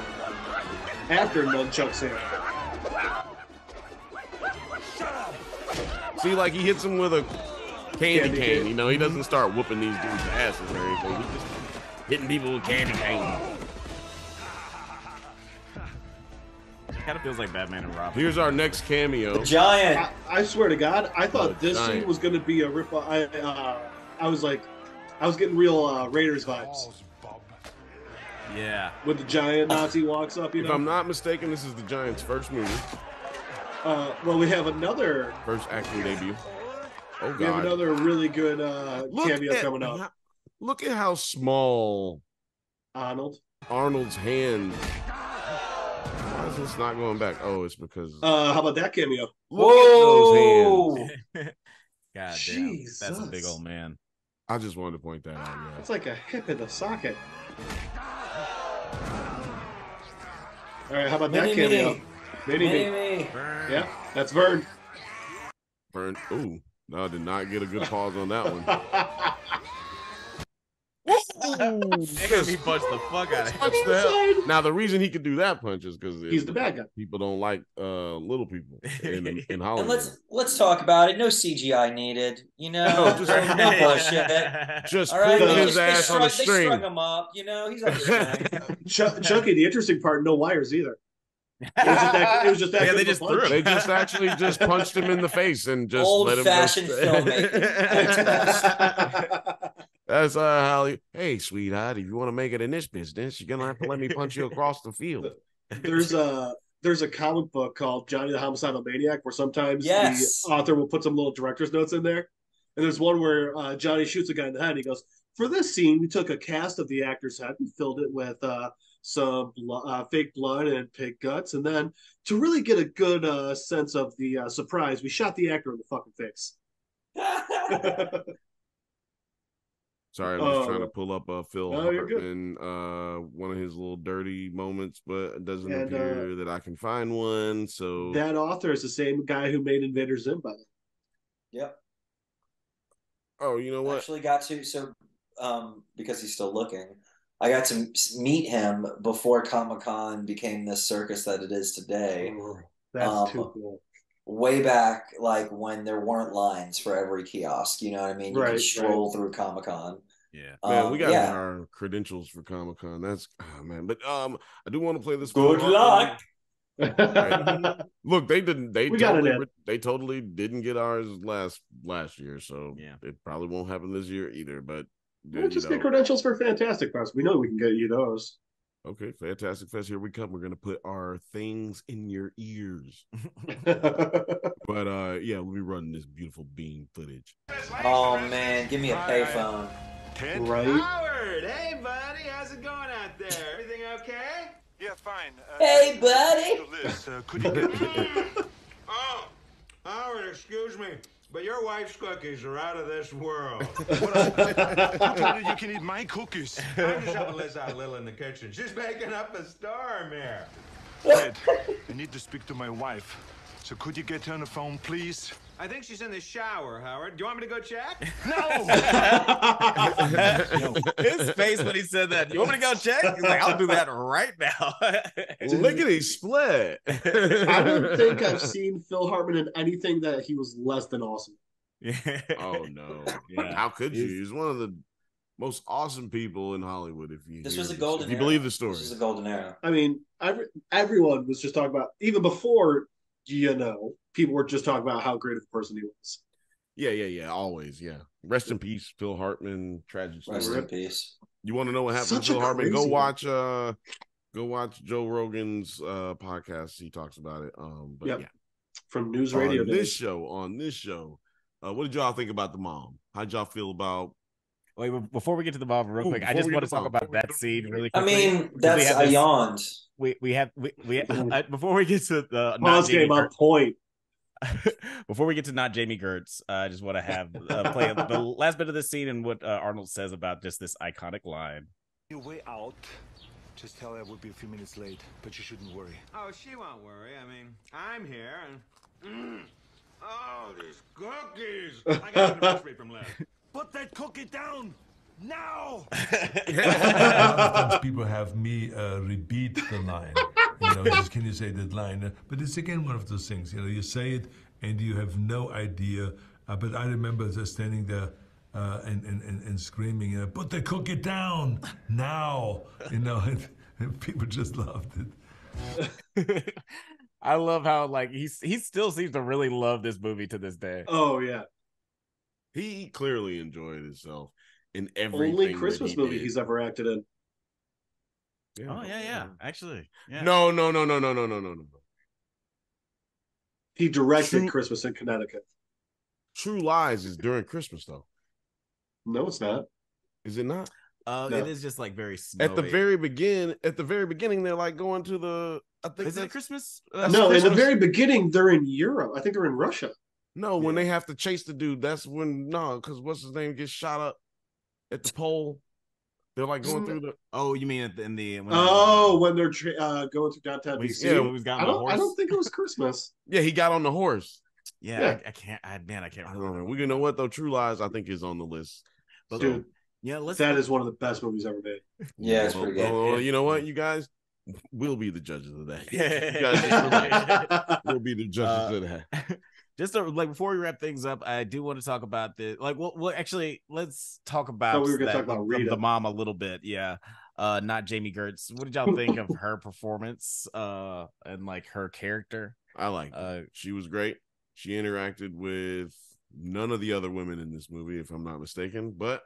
after Nunchuck's in. See, like he hits him with a candy cane. You know, he doesn't start whooping these dudes' asses or anything. He's just hitting people with candy cane. Kind of feels like Batman and Robin. Here's our next cameo. The Giant. I swear to God, I thought this scene was going to be a rip. I was getting real Raiders vibes. Yeah. With the Giant Nazi walks up, If I'm not mistaken, this is the Giant's first movie. Well, we have another first acting debut. Oh God. We have another really good cameo coming up. Look at how small Arnold's hand. Why is this not going back? Oh, it's because. How about that cameo? Look at those hands. God damn, that's a big old man. I just wanted to point that out. Yeah. It's like a hip in the socket. All right, how about that cameo? Mini-Me. Yeah, that's Vern. Vern. Ooh, no, I did not get a good pause on that one. He punched the fuck out of him. Now the reason he could do that punch is because he's the bad guy. People don't like little people in Hollywood. And let's talk about it. No CGI needed. You know, no bullshit. Just pulling his ass on a string. They strung him up. You know, he's on a string. Chucky, the interesting part, no wires either. It was just that. Yeah, they just threw him. They just actually just punched him in the face and just let him go. Old-fashioned filmmaking. That's how. Hey, sweetheart, if you want to make it in this business, you're gonna have to let me punch you across the field. There's a comic book called Johnny the Homicidal Maniac where sometimes the author will put some little director's notes in there, and there's one where Johnny shoots a guy in the head. And he goes, "For this scene, we took a cast of the actor's head and filled it with some fake blood and pig guts, and then to really get a good sense of the surprise, we shot the actor in the fucking face." Sorry, I'm just trying to pull up Phil Hartman, one of his little dirty moments, but it doesn't appear that I can find one. So that author is the same guy who made Invader Zim, by the way. Yep. Oh, you know what? Actually got to because he's still looking. I got to meet him before Comic-Con became this circus that it is today. Oh, that's too cool. Way back, like when there weren't lines for every kiosk, you know what I mean? You could stroll through Comic-Con. Yeah, man, we got our credentials for Comic-Con. That's man, but I do want to play this. Good luck. Right? Look, they didn't. They totally didn't get ours last year, so it probably won't happen this year either. But we'll just get credentials for Fantastic Fest. We know we can get you those. Okay, Fantastic Fest, here we come. We're gonna put our things in your ears. But yeah, we'll be running this beautiful beam footage. Oh man, give me a payphone. Right. Howard, hey buddy, how's it going out there? Everything okay? Yeah, fine. Hey buddy. Liz, could you get Oh, Howard, excuse me, but your wife's cookies are out of this world. you can eat my cookies? I'm just helping Liz out a little in the kitchen. She's making up a storm here. Ed, I need to speak to my wife. So could you get her on the phone, please? I think she's in the shower, Howard. Do you want me to go check? No! His face when he said that. You want me to go check? He's like, I'll do that right now. Lickety split. I don't think I've seen Phil Hartman in anything that he was less than awesome. Oh no! Yeah. How could you? He's one of the most awesome people in Hollywood. This was a golden era. If you believe the story, this is a golden era. I mean, everyone was just talking about, even before, people were just talking about how great of a person he was. Yeah. Always, yeah. Rest in peace, Phil Hartman. Tragic story. Rest in peace. You want to know what happened to Phil Hartman? Go watch Joe Rogan's podcast. He talks about it. But yeah, from News Radio. On this show, what did y'all think about the mom? How'd y'all feel about? Wait, before we get to the mom, real quick, I just want to talk about that scene really quickly. I mean, I yawned. We have before we get to the pause game on point. Before we get to not Jamie Gertz, I just want to have play the last bit of this scene and what Arnold says about just this iconic line. Your way out. Just tell her we'll be a few minutes late, but you shouldn't worry. Oh, she won't worry. I mean, I'm here and. Oh, these cookies! I got the recipe from left. Put that cookie down now! Sometimes people have me repeat the line. Just can you say that line? But it's again one of those things. You say it and you have no idea. But I remember just standing there and screaming, "Put the cookie down now!" And people just loved it. I love how he still seems to really love this movie to this day. Oh yeah. He clearly enjoyed himself in everything. Only Christmas movie he's ever acted in. Yeah. Oh yeah. Actually, yeah. No. He directed Christmas in Connecticut. True Lies is during Christmas though. No, it's not. Is it not? No. It is just very snowy. At the very beginning, they're like going to the. I think is it Christmas? No, in the very beginning, they're in Europe. I think they're in Russia. No, when they have to chase the dude, that's when because what's his name gets shot up at the pole. They're like going through the. Oh, you mean when they're going through downtown DC? Yeah, I don't think it was Christmas. Yeah, he got on the horse. Yeah. I can't. I can't remember. We know what though. True Lies, I think, is on the list. But, dude, that is one of the best movies ever made. Yeah, it's pretty good. Well, you know what, you guys. We'll be the judges of that. Yeah, we'll be the judges of that. Just before we wrap things up, I do want to talk about the well, actually, let's talk about we were going to talk about Rita. The mom a little bit. Yeah, not Jamie Gertz. What did y'all think of her performance and her character? I like she was great. She interacted with none of the other women in this movie, if I'm not mistaken, but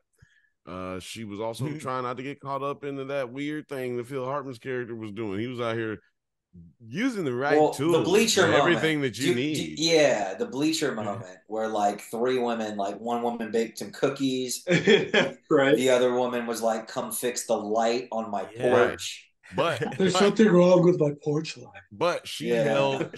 she was also trying not to get caught up into that weird thing that Phil Hartman's character was doing. He was out here using the right tools, the bleacher moment, everything that you need. The bleacher moment where three women, one woman baked some cookies, right? The other woman was like, "Come fix the light on my porch." But there's something wrong with my porch light. But she held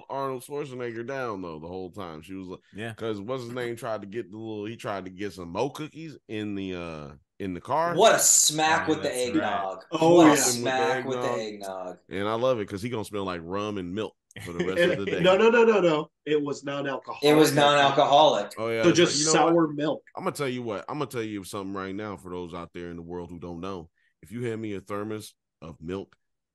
Arnold Schwarzenegger down though the whole time. She was because what's his name tried to get he tried to get some Mo cookies in the car. What a smack with the eggnog! What a smack with the eggnog! And I love it because he gonna smell like rum and milk for the rest of the day. No. It was non-alcoholic. It was non-alcoholic. Oh yeah. So just sour milk. I'm gonna tell you what. I'm gonna tell you something right now for those out there in the world who don't know. If you hand me a thermos of milk,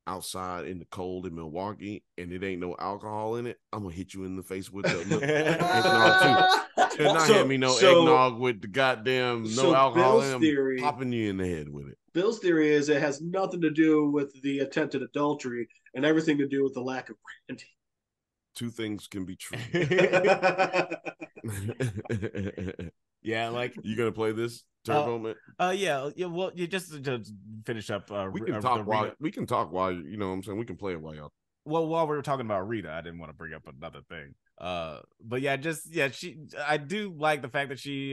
outside in the cold in Milwaukee and it ain't no alcohol in it, I'm gonna hit you in the face with the eggnog too. You're not hand me no eggnog with the goddamn no alcohol in it. I'm popping you in the head with it. Bill's theory is it has nothing to do with the attempted adultery and everything to do with the lack of brandy. Two things can be true. Yeah, like you gonna play this Turbo Man? Yeah. Well, you just to finish up. We can talk while you know what I'm saying. We can play it while y'all. Well, while we were talking about Rita, I didn't want to bring up another thing. But yeah, I do like the fact that she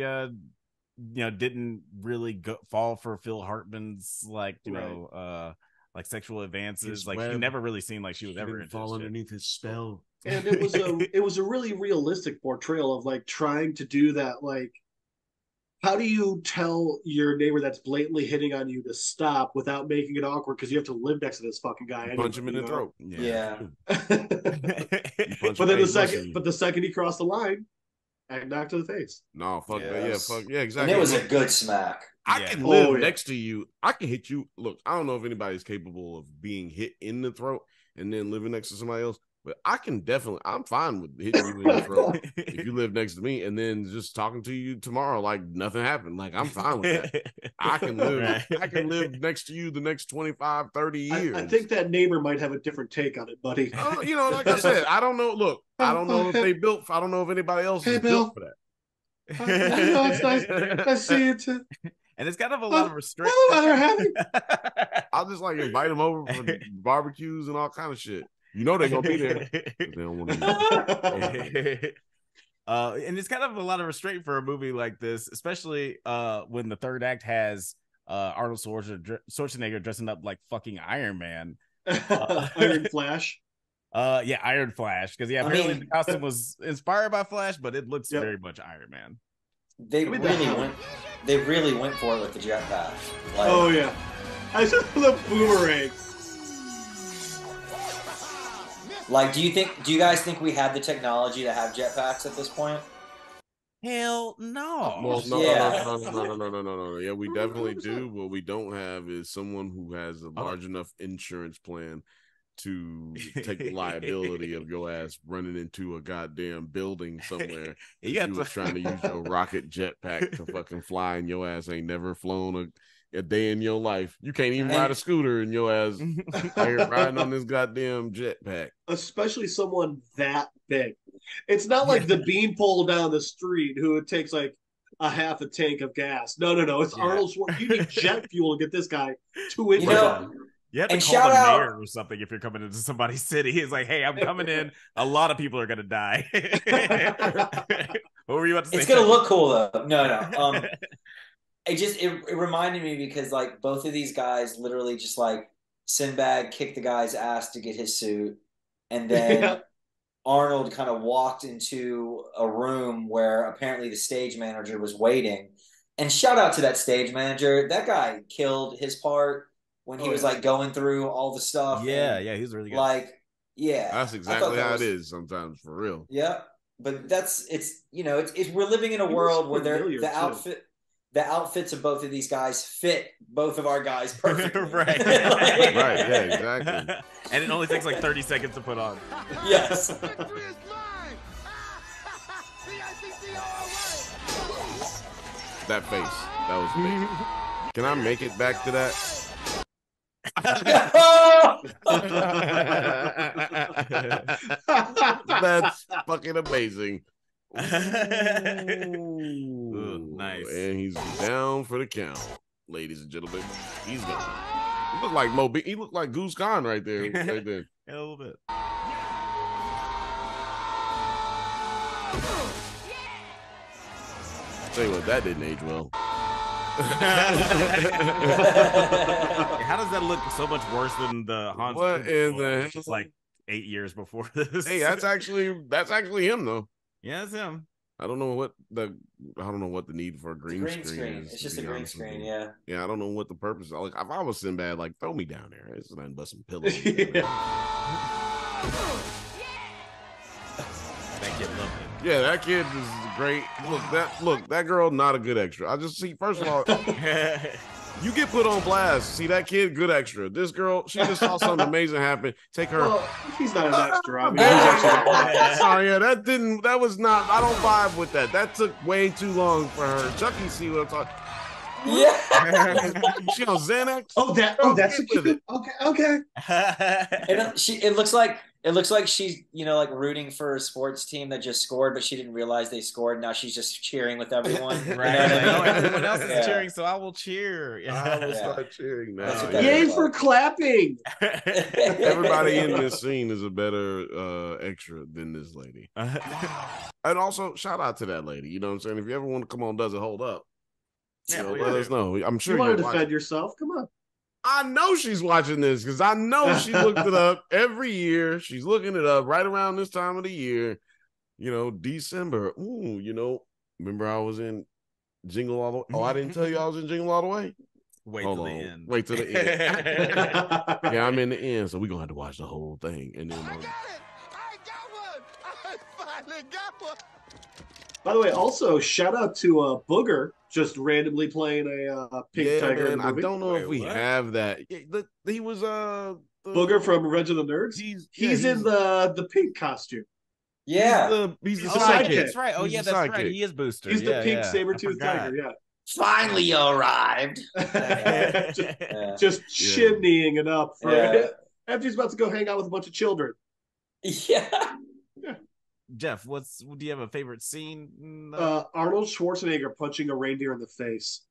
didn't really fall for Phil Hartman's like like sexual advances. Like she never really seemed like she was ever fall underneath his spell. And it was a really realistic portrayal of like trying to do that. Like, how do you tell your neighbor that's blatantly hitting on you to stop without making it awkward? Because you have to live next to this fucking guy. Anyway, punch him in the throat. Yeah. But then the second he crossed the line, knock to the face. No, fuck that. Yeah, fuck yeah, exactly. And it was a good smack. I can live next to you. I can hit you. Look, I don't know if anybody's capable of being hit in the throat and then living next to somebody else. But I can definitely, I'm fine with hitting you in the throat if you live next to me and then just talking to you tomorrow like nothing happened. Like, I'm fine with that. I can live next to you the next 25, 30 years. I think that neighbor might have a different take on it, buddy. Like I said, I don't know. Look, I don't know if I don't know if anybody else is built for that. I know it's nice. I see you too. And it's kind of a lot of restraint. I'll just like invite them over for barbecues and all kind of shit. You know they're gonna be there. They don't want to. And it's kind of a lot of restraint for a movie like this, especially when the third act has Arnold Schwarzenegger dressing up like fucking Iron Man, Iron Flash. Iron Flash, because apparently the costume was inspired by Flash, but it looks very much Iron Man. They really went for it with the jetpack. Like, oh yeah, I just the boomerang. Like, do you guys think we had the technology to have jetpacks at this point? Hell no. Well, no. Yeah, we definitely do. What we don't have is someone who has a large enough insurance plan to take the liability of your ass running into a goddamn building somewhere. You was trying to use your rocket jetpack to fucking fly, and your ass ain't never flown a day in your life. You can't even ride a scooter, and your ass riding on this goddamn jetpack. Especially someone that big. It's not like the beanpole down the street who it takes like a half a tank of gas. No. It's Arnold Schwarzenegger. You need jet fuel to get this guy 2 inches. You have to call the mayor or something if you're coming into somebody's city. It's like, hey, I'm coming in. A lot of people are gonna die. What were you about to say? It's gonna look cool though. No. It reminded me because like both of these guys literally just like Sinbad kicked the guy's ass to get his suit, and then Arnold kind of walked into a room where apparently the stage manager was waiting. And shout out to that stage manager. That guy killed his part when he was like going through all the stuff. Yeah, he's really good. Like, yeah, that's exactly how it is sometimes, for real. Yeah, but it's we're living in a world where the outfits of both of these guys fit both of our guys perfectly. Right. Right, yeah, exactly. And it only takes like 30 seconds to put on. Yes. That face. That was amazing. Can I make it back to that? That's fucking amazing. Ooh, nice. And he's down for the count, ladies and gentlemen. He's gone. He looked like he looked like Goose Khan right there. Right there. A little bit. Tell you what, that didn't age well. How does that look so much worse than the Hans? What in the hell? Like 8 years before this. Hey, that's actually him though. Yeah, it's him. I don't know what the need for a green screen is. It's just a green screen, yeah. Yeah, I don't know what the purpose is. Like, if I was Sinbad, like, throw me down there. It's nothing but some pillows. That kid loved it. Yeah, that kid is great. Look, that girl, not a good extra. I just see, first of all, You get put on blast. See that kid, good extra. This girl, she just saw something amazing happen. Take her. Well, he's not an extra. I mean, he's actually. Sorry, yeah, that was not. I don't vibe with that. That took way too long for her. Chucky, see what I'm talking. Yeah. She on Xanax. That's a cute. Okay. It looks like she's, like rooting for a sports team that just scored, but she didn't realize they scored. Now she's just cheering with everyone. Right. Everyone else is cheering, so I will cheer. I will start cheering now. Yay for clapping! Everybody in this scene is a better extra than this lady. And also, shout out to that lady. You know what I'm saying? If you ever want to come on, does it hold up? Let us know. I'm sure you want to defend yourself. Come on. I know she's watching this because I know she looked it up every year. She's looking it up right around this time of the year. December. Ooh, remember I was in Jingle All the Way? Oh, I didn't tell you I was in Jingle All the Way? Wait till the end. Wait till the end. Yeah, I'm in the end, so we're going to have to watch the whole thing. And then I got one. I finally got one. By the way, also shout out to Booger just randomly playing a pink tiger. Man, I don't know if we have that. He was Booger from Revenge of the Nerds. He's in the pink costume. Yeah, he's the sidekick. That's right. Oh, that's right. He is Booster. He's the pink saber-toothed tiger. Yeah. Finally, you arrived. just chimneying it up after he's about to go hang out with a bunch of children. Yeah. Jeff, do you have a favorite scene? Arnold Schwarzenegger punching a reindeer in the face.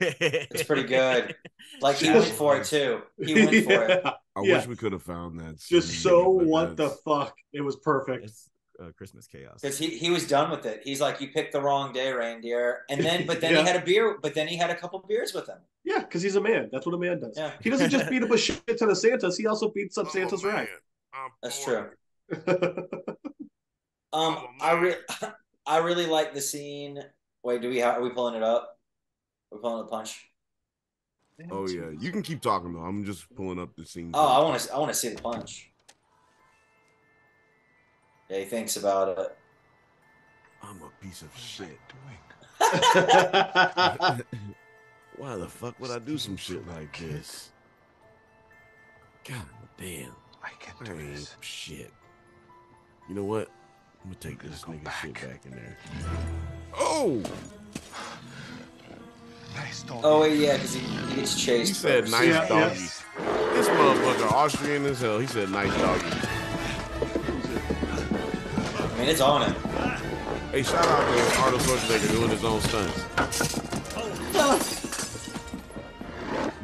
It's pretty good. Like he went for it too. He went for it. I wish we could have found that. Just so what the fuck? It was perfect. It's Christmas chaos. Because he was done with it. He's like, you picked the wrong day, reindeer. And then, but then he had a beer. But then he had a couple beers with him. Yeah, because he's a man. That's what a man does. Yeah. He doesn't just beat up a shit ton of Santas. He also beats up Santa's rag. That's true. I really like the scene. Wait, are we pulling it up? We're pulling a punch. Oh yeah, you can keep talking though. I'm just pulling up the scene. Oh, I want to see the punch. Yeah, he thinks about it. I'm a piece of shit. Why the fuck would I do some shit like this? God damn. I ain't shit. You know what? I'm gonna take this nigga shit back in there. Oh! Nice doggy. Oh wait, yeah, because he gets chased. He said nice doggy. This motherfucker Austrian as hell. He said nice doggy. I mean, it's on him. Hey, shout out to Arnold Schwarzenegger doing his own stunts.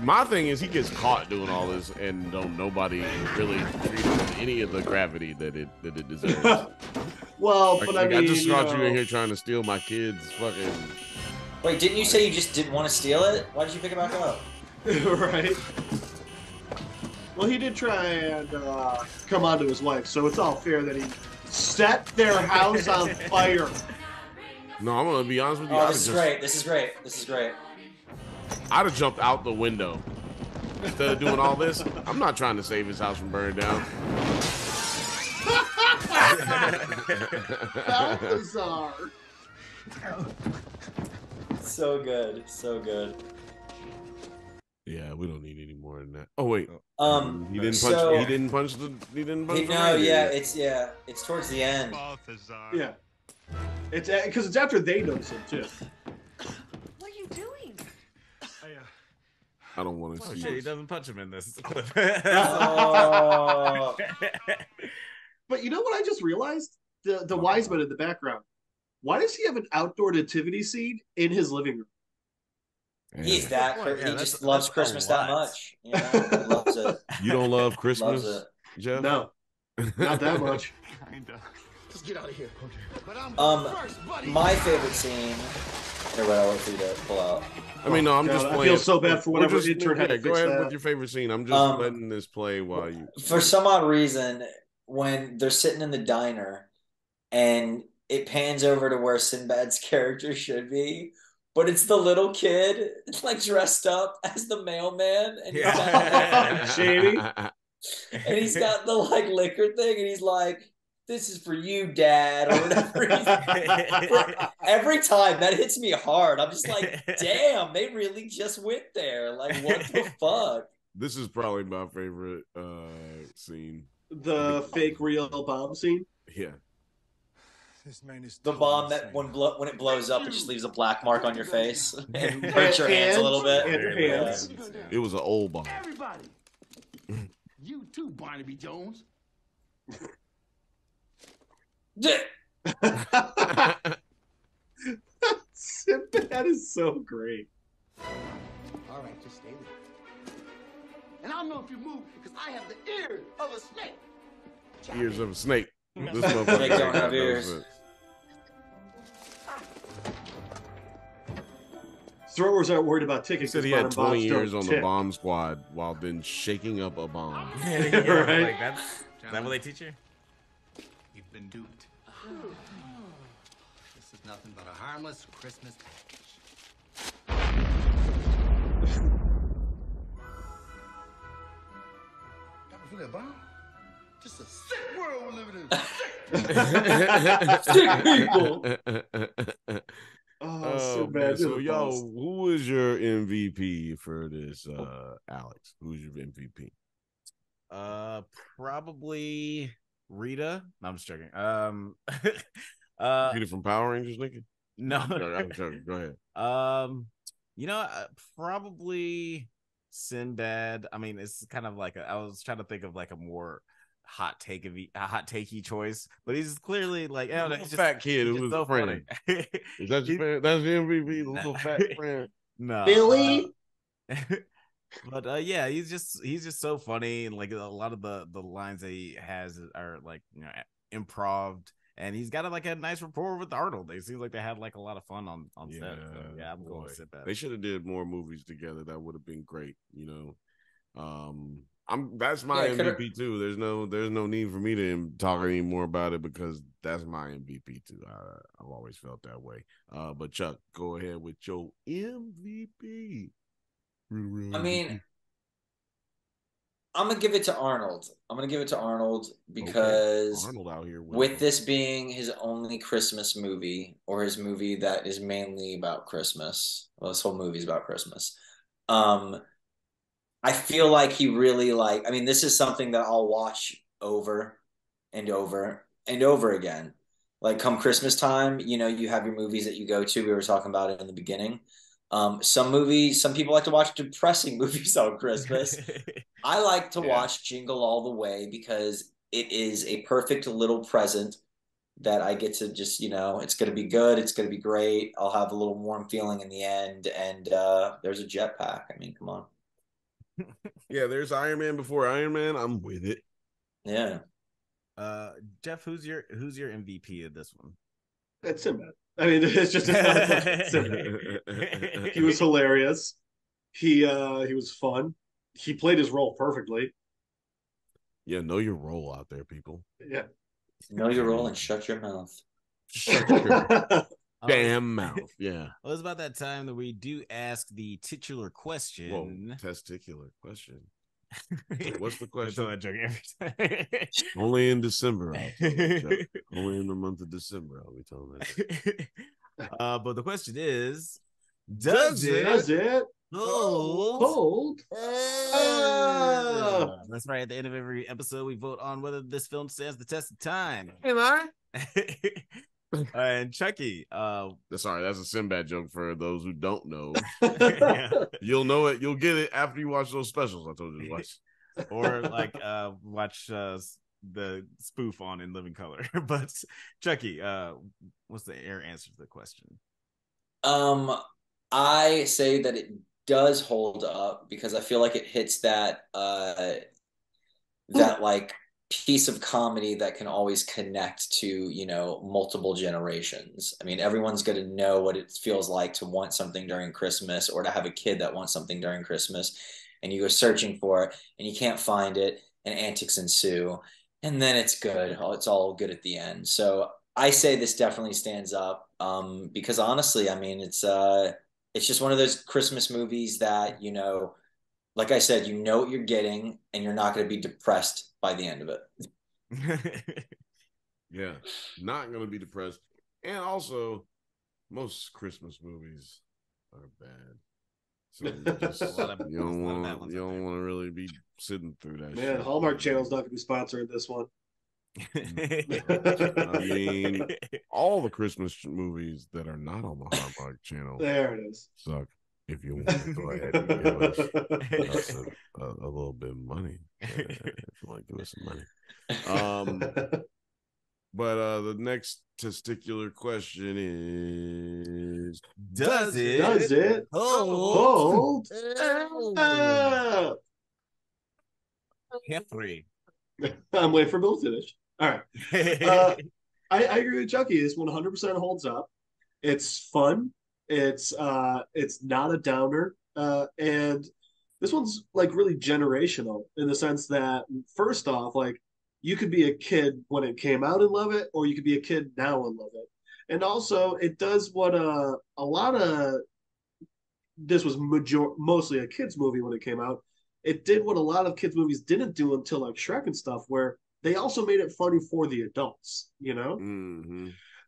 My thing is he gets caught doing all this and nobody really treat him with any of the gravity that it deserves. Well, like, but I mean, I just caught you in here trying to steal my kids' fucking. Wait, didn't you say you just didn't want to steal it? Why did you pick it back up? Right. Well, he did try and come on to his wife, so it's all fair that he set their house on fire. No, I'm gonna be honest with you. Oh, this is great. This is great. This is great. I'd have jumped out the window instead of doing all this. I'm not trying to save his house from burning down. How bizarre. So good. So good. Yeah, we don't need any more than that. Oh wait. He didn't punch. So, he didn't punch the. He didn't punch. No, it's towards the end. Yeah. It's because it's after they notice it too. What are you doing? I don't want to see. Shit, he doesn't punch him in this clip. Oh. But you know what I just realized? The wise man in the background. Why does he have an outdoor nativity scene in his living room? He's that. He just loves Christmas that much. You know, he loves it. You don't love Christmas, Jeff? No, not that much. Just get out of here. My favorite scene. I'll wait for you to pull out. I mean, no, I'm just playing. I feel so bad for whatever intern had to go fix ahead that. with your favorite scene. I'm just letting this play while you. For some odd reason, when they're sitting in the diner, and it pans over to where Sinbad's character should be, but it's the little kid, like dressed up as the mailman, and he's got, shady, and he's got the like liquor thing, and he's like, this is for you, Dad, or whatever. Every time that hits me hard. I'm just like, damn, they really just went there. Like, what the fuck? This is probably my favorite scene. The fake real bomb scene? Yeah. This man is the bomb that when it blows up, it just leaves a black mark on your face and hurts your hands a little bit. And your hands. It was an old bomb. Everybody. You too, Barnaby Jones. Sinbad is so great. All right, just stay there. And I'll know if you move because I have the ears of a snake. Ears of a snake. This Snake don't have ears. Throwers aren't worried about tickets. He said he had 20 years on the bomb squad while been shaking up a bomb. Right? Like is that what they teach you? You've been duped. This is nothing but a harmless Christmas package. Got me for that bomb? Just a sick world we're living in. Sick people. Oh, so man. bad. So, yo, who is your MVP for this, Alex? Who's your MVP? Probably Rita. No, I'm just joking. Rita from Power Rangers, nigga? No. I'm joking. Go ahead. Probably Sinbad. I mean, it's kind of like I was trying to think of like a more hot takey choice, but he's clearly like, he's just fat kid who was so funny. Is that your that's your MVP, the little fat friend? No, Billy. But yeah, he's just so funny, and like a lot of the lines that he has are like improv, and he's got like a nice rapport with Arnold. They seem like they had like a lot of fun on set. So, yeah, I'm going to sit back. They should have did more movies together. That would have been great. That's my MVP too. There's no need for me to talk anymore about it because that's my MVP too. I've always felt that way. But Chuck, go ahead with your MVP. I mean, I'm gonna give it to Arnold. Because Arnold out here with this being his only Christmas movie, or his movie that is mainly about Christmas. Well, this whole movie is about Christmas. I feel like he really this is something that I'll watch over and over and over again. Like come Christmas time, you have your movies that you go to. We were talking about it in the beginning. Some people like to watch depressing movies on Christmas. I like to watch Jingle All the Way because it is a perfect little present that I get to just, it's going to be good. It's going to be great. I'll have a little warm feeling in the end. And there's a jetpack. I mean, come on. Yeah, there's Iron Man before Iron Man. I'm with it. Yeah. Jeff, who's your MVP of this one? It's Sinbad. I mean, it's just Sinbad. He was hilarious. He was fun. He played his role perfectly. Yeah, know your role out there, people. Yeah. Know your role and shut your mouth. Shut your damn mouth. Yeah. Well, it's about that time that we do ask the titular question. Whoa, testicular question. What's the question? I joke every time. Only in December. Only in the month of December. I'll be telling that. But the question is, does it hold? That's right. At the end of every episode, we vote on whether this film stands the test of time. Am I? And Chucky, sorry, that's a Sinbad joke for those who don't know. Yeah. You'll know it. You'll get it after you watch those specials I told you to watch. Or like watch the spoof on In Living Color. But Chucky, what's the answer to the question? I say that it does hold up because I feel like it hits that like piece of comedy that can always connect to multiple generations. I mean, everyone's going to know what it feels like to want something during Christmas or to have a kid that wants something during Christmas, and you go searching for it and you can't find it and antics ensue, and then it's good. It's all good at the end. So I say this definitely stands up because honestly, I mean, it's just one of those Christmas movies that like I said, you know what you're getting, and you're not going to be depressed by the end of it. Yeah, not going to be depressed. And also, most Christmas movies are bad. So you don't want to really be sitting through that shit. Man, Hallmark Channel's not going to be sponsoring this one. I mean, all the Christmas movies that are not on the Hallmark Channel. There it is. Suck. If you want to go ahead and give us a little bit of money, if you want to give us some money. But the next testicular question is: Does it hold? Jeffrey. I'm waiting for Bill to finish. All right. I agree with Chucky. This 100% holds up. It's fun. It's not a downer. And this one's like really generational in the sense that, first off, like, you could be a kid when it came out and love it, or you could be a kid now and love it. And also, it does what a lot of this was mostly a kids movie when it came out. It did what a lot of kids movies didn't do until like Shrek and stuff, where they also made it funny for the adults. You know,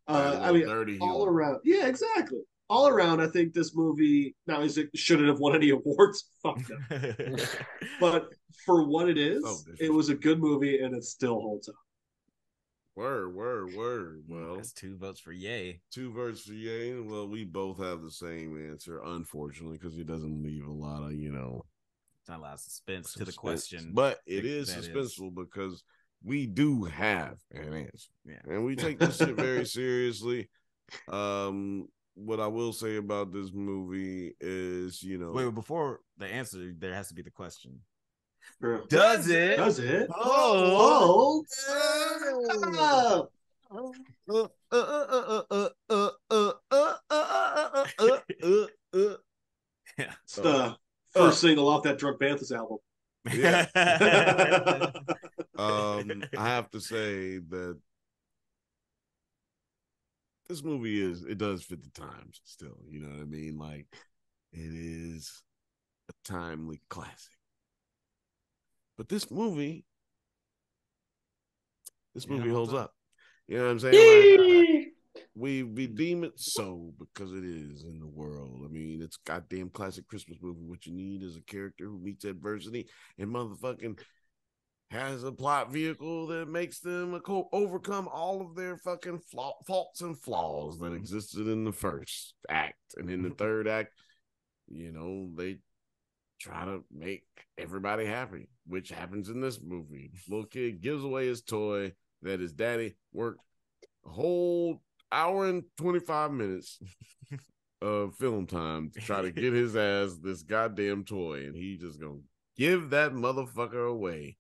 I mean, all around, yeah, exactly. All around, I think this movie now should it have won any awards? Fuck no. But for what it is, it was a good movie, and it still holds up. Word. Well, that's 2 votes for yay. 2 votes for yay. Well, we both have the same answer, unfortunately, because it doesn't leave a lot of, not a lot of suspense to the question. But it is suspenseful because we do have an answer. Yeah. And we take this shit very seriously. What I will say about this movie is, Wait, before the answer, there has to be the question. Does it hold? It's the first single off that Drunk Banthas album. Yeah. I have to say that this movie does fit the times still. You know what I mean? Like, it is a timely classic. But this movie holds up. You know what I'm saying? Like, we deem it so because it is in the world. I mean, it's a goddamn classic Christmas movie. What you need is a character who meets adversity and motherfucking has a plot vehicle that makes them overcome all of their fucking faults and flaws that existed in the first act. And in the third act, they try to make everybody happy, which happens in this movie. Little kid gives away his toy that his daddy worked a whole hour and 25 minutes of film time to try to get his ass this goddamn toy, and he just gonna give that motherfucker away.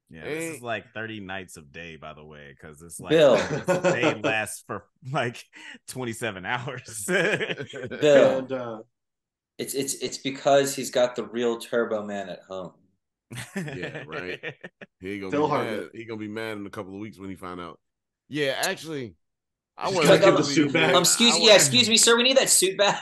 Yeah, this is like 30 nights of day, by the way, because it's like Bill. They last for like 27 hours. Bill, and, it's because he's got the real Turbo Man at home. Yeah, right. He gonna be mad in a couple of weeks when he find out. Yeah, actually, I want to get the suit back. Excuse me, sir. We need that suit back.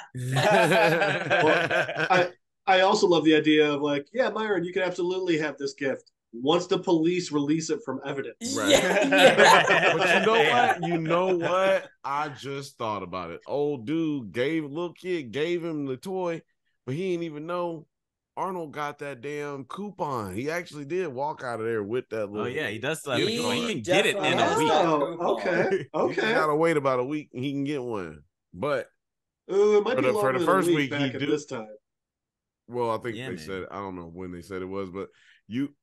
Well, I also love the idea of like, yeah, Myron, you can absolutely have this gift once the police release it from evidence. Right. Yeah. But you know what? I just thought about it. Old dude little kid gave him the toy, but he didn't even know Arnold got that damn coupon. He actually did walk out of there with that little. Oh yeah, he does still have the coupon. He can get it in a week. Okay. He gotta wait about a week and he can get one. But it might be for the first week he do this time. Well, I think they said, I don't know when they said it was, but you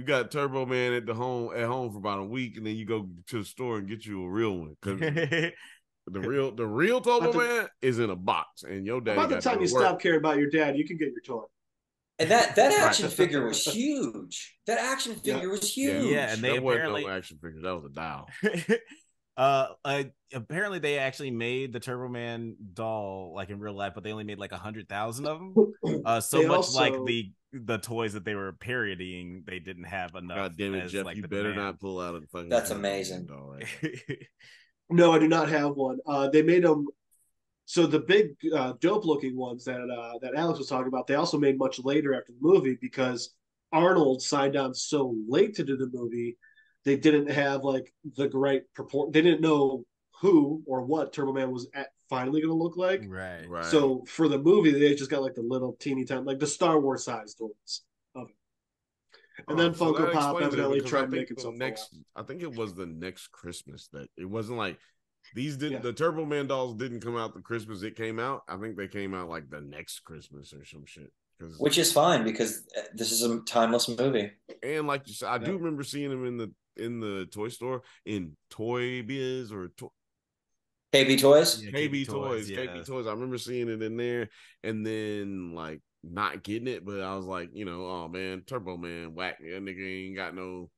got Turbo Man at home for about a week, and then you go to the store and get you a real one because the real Turbo Man is in a box, and your dad. About the time you stop caring about your dad, you can get your toy. And that action figure was huge. That action figure was huge. Yeah, and they apparently wasn't no action figure. That was a dial. Apparently they actually made the Turbo Man doll like in real life, but they only made like 100,000 of them. Like the toys that they were parodying, they didn't have enough. God damn it, Jeff! Like, you better not pull out a fucking. That's amazing. Doll right. No, I do not have one. They made them. So the big dope-looking ones that Alex was talking about, they also made much later after the movie because Arnold signed on so late to do the movie they didn't have like the right they didn't know who or what Turbo Man was finally going to look like. Right. So for the movie, they just got like the little teeny tiny, like the Star Wars sized ones of it. And then Funko Pop evidently tried making something. I think it was the next Christmas that it wasn't like these the Turbo Man dolls didn't come out the Christmas it came out. I think they came out like the next Christmas or some shit. Which is fine because this is a timeless movie. And like you said, I do remember seeing them in the toy store in Toy Biz or KB Toys. Yeah, KB Toys. KB Toys. I remember seeing it in there, and then like not getting it, but I was like, you know, oh man, Turbo Man, whack, that nigga ain't got no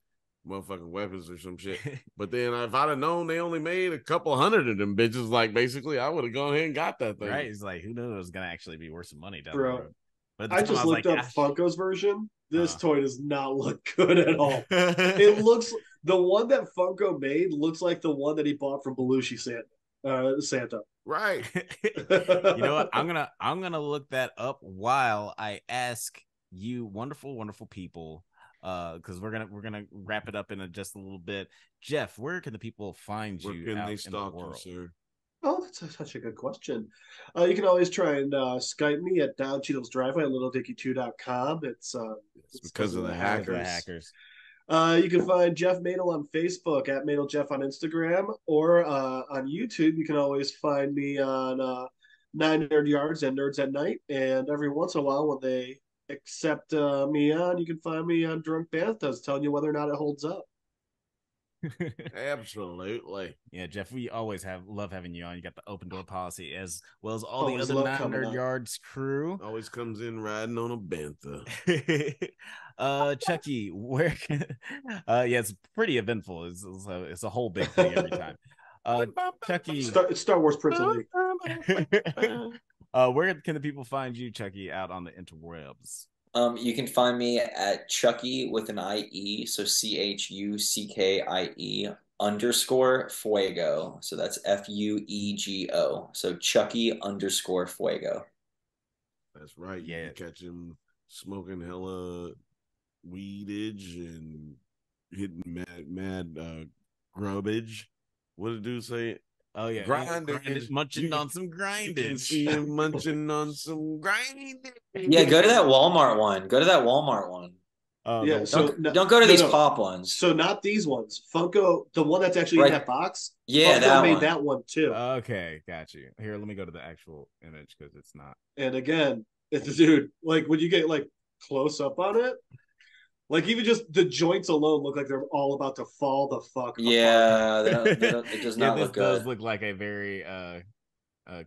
motherfucking weapons or some shit. But then if I'd have known they only made a couple hundred of them bitches, like basically I would have gone ahead and got that thing. Right? It's like, who knows, it's gonna actually be worth some money down the road. But I just looked up Funko's version. This toy does not look good at all. It looks, the one that Funko made looks like the one that he bought from Belushi Santa. Right. You know what? I'm gonna look that up while I ask you, wonderful people, because we're gonna wrap it up in just a little bit. Jeff, where can the people find you? Where can they stalk you, sir? Oh, that's such a good question. You can always try and Skype me at DonCheadlesdriveway at littledickie2.com. It's because of the hackers. You can find Jeff Madel on Facebook at MadelJeff on Instagram, or on YouTube. You can always find me on 9 Nerd Yards and Nerds at Night. And every once in a while, when they accept me on, you can find me on Drunk Banthas, telling you whether or not it holds up. Absolutely. Yeah, Jeff, we always love having you on. You got the open door policy as well as all the other 9 Nerd Yards crew. Always comes in riding on a bantha. Chucky, where can it's pretty eventful. It's a whole big thing every time. Chucky, Star Wars Prince Elite. Where can the people find you, Chucky, out on the interwebs? You can find me at Chucky with an IE, so CHUCKIE _Fuego. So that's FUEGO. So Chucky _Fuego. That's right. Yeah. You can catch him smoking hella weedage and hitting mad grubbage. What did dude say? Oh yeah, grinding, munching on some grindage. You can see him munching on some grinding. Yeah, go to that Walmart one. Yeah, don't go to these pop ones. So not these ones. Funko, the one that's actually in that box. Yeah, Funko made that one too. Okay, got you. Here, let me go to the actual image because it's not. And again, it's dude. Like when you get like close up on it, like even just the joints alone look like they're all about to fall the fuck. Yeah, it does not look good. This does look like a very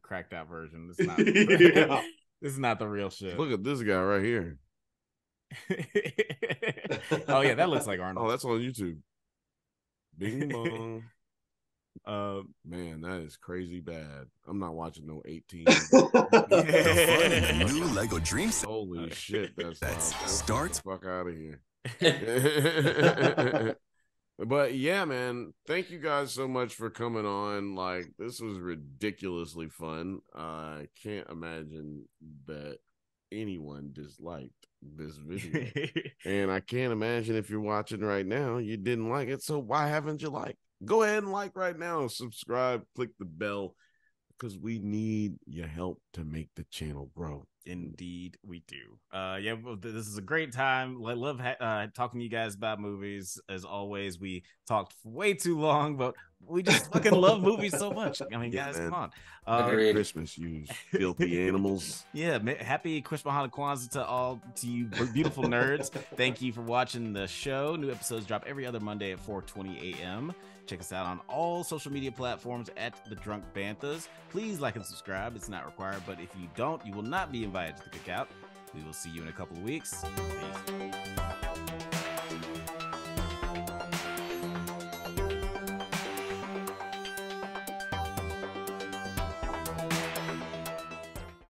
cracked out version. It's not. Yeah. This is not the real shit. Look at this guy right here. Oh yeah, that looks like Arnold. Oh, that's on YouTube. Bing bong. Man, that is crazy bad. I'm not watching no 18. New Lego Dreams. Holy shit, that's starts. Fuck out of here. But yeah, man, thank you guys so much for coming on. Like, this was ridiculously fun. I can't imagine that anyone disliked this video. And I can't imagine if you're watching right now, you didn't like it. So why haven't you liked? Go ahead and like right now, subscribe, click the bell, because we need your help to make the channel grow. Indeed, we do. Yeah, this is a great time. I love talking to you guys about movies. As always, we talked way too long, but we just fucking love movies so much. I mean, guys, man. come on. Merry Christmas, you filthy animals. Yeah, happy Christmas Kwanzaa to you beautiful nerds. Thank you for watching the show. New episodes drop every other Monday at 4:20 a.m. Check us out on all social media platforms at The Drunk Banthas. Please like and subscribe. It's not required, but if you don't, you will not be invited to the cookout. We will see you in a couple of weeks. Peace.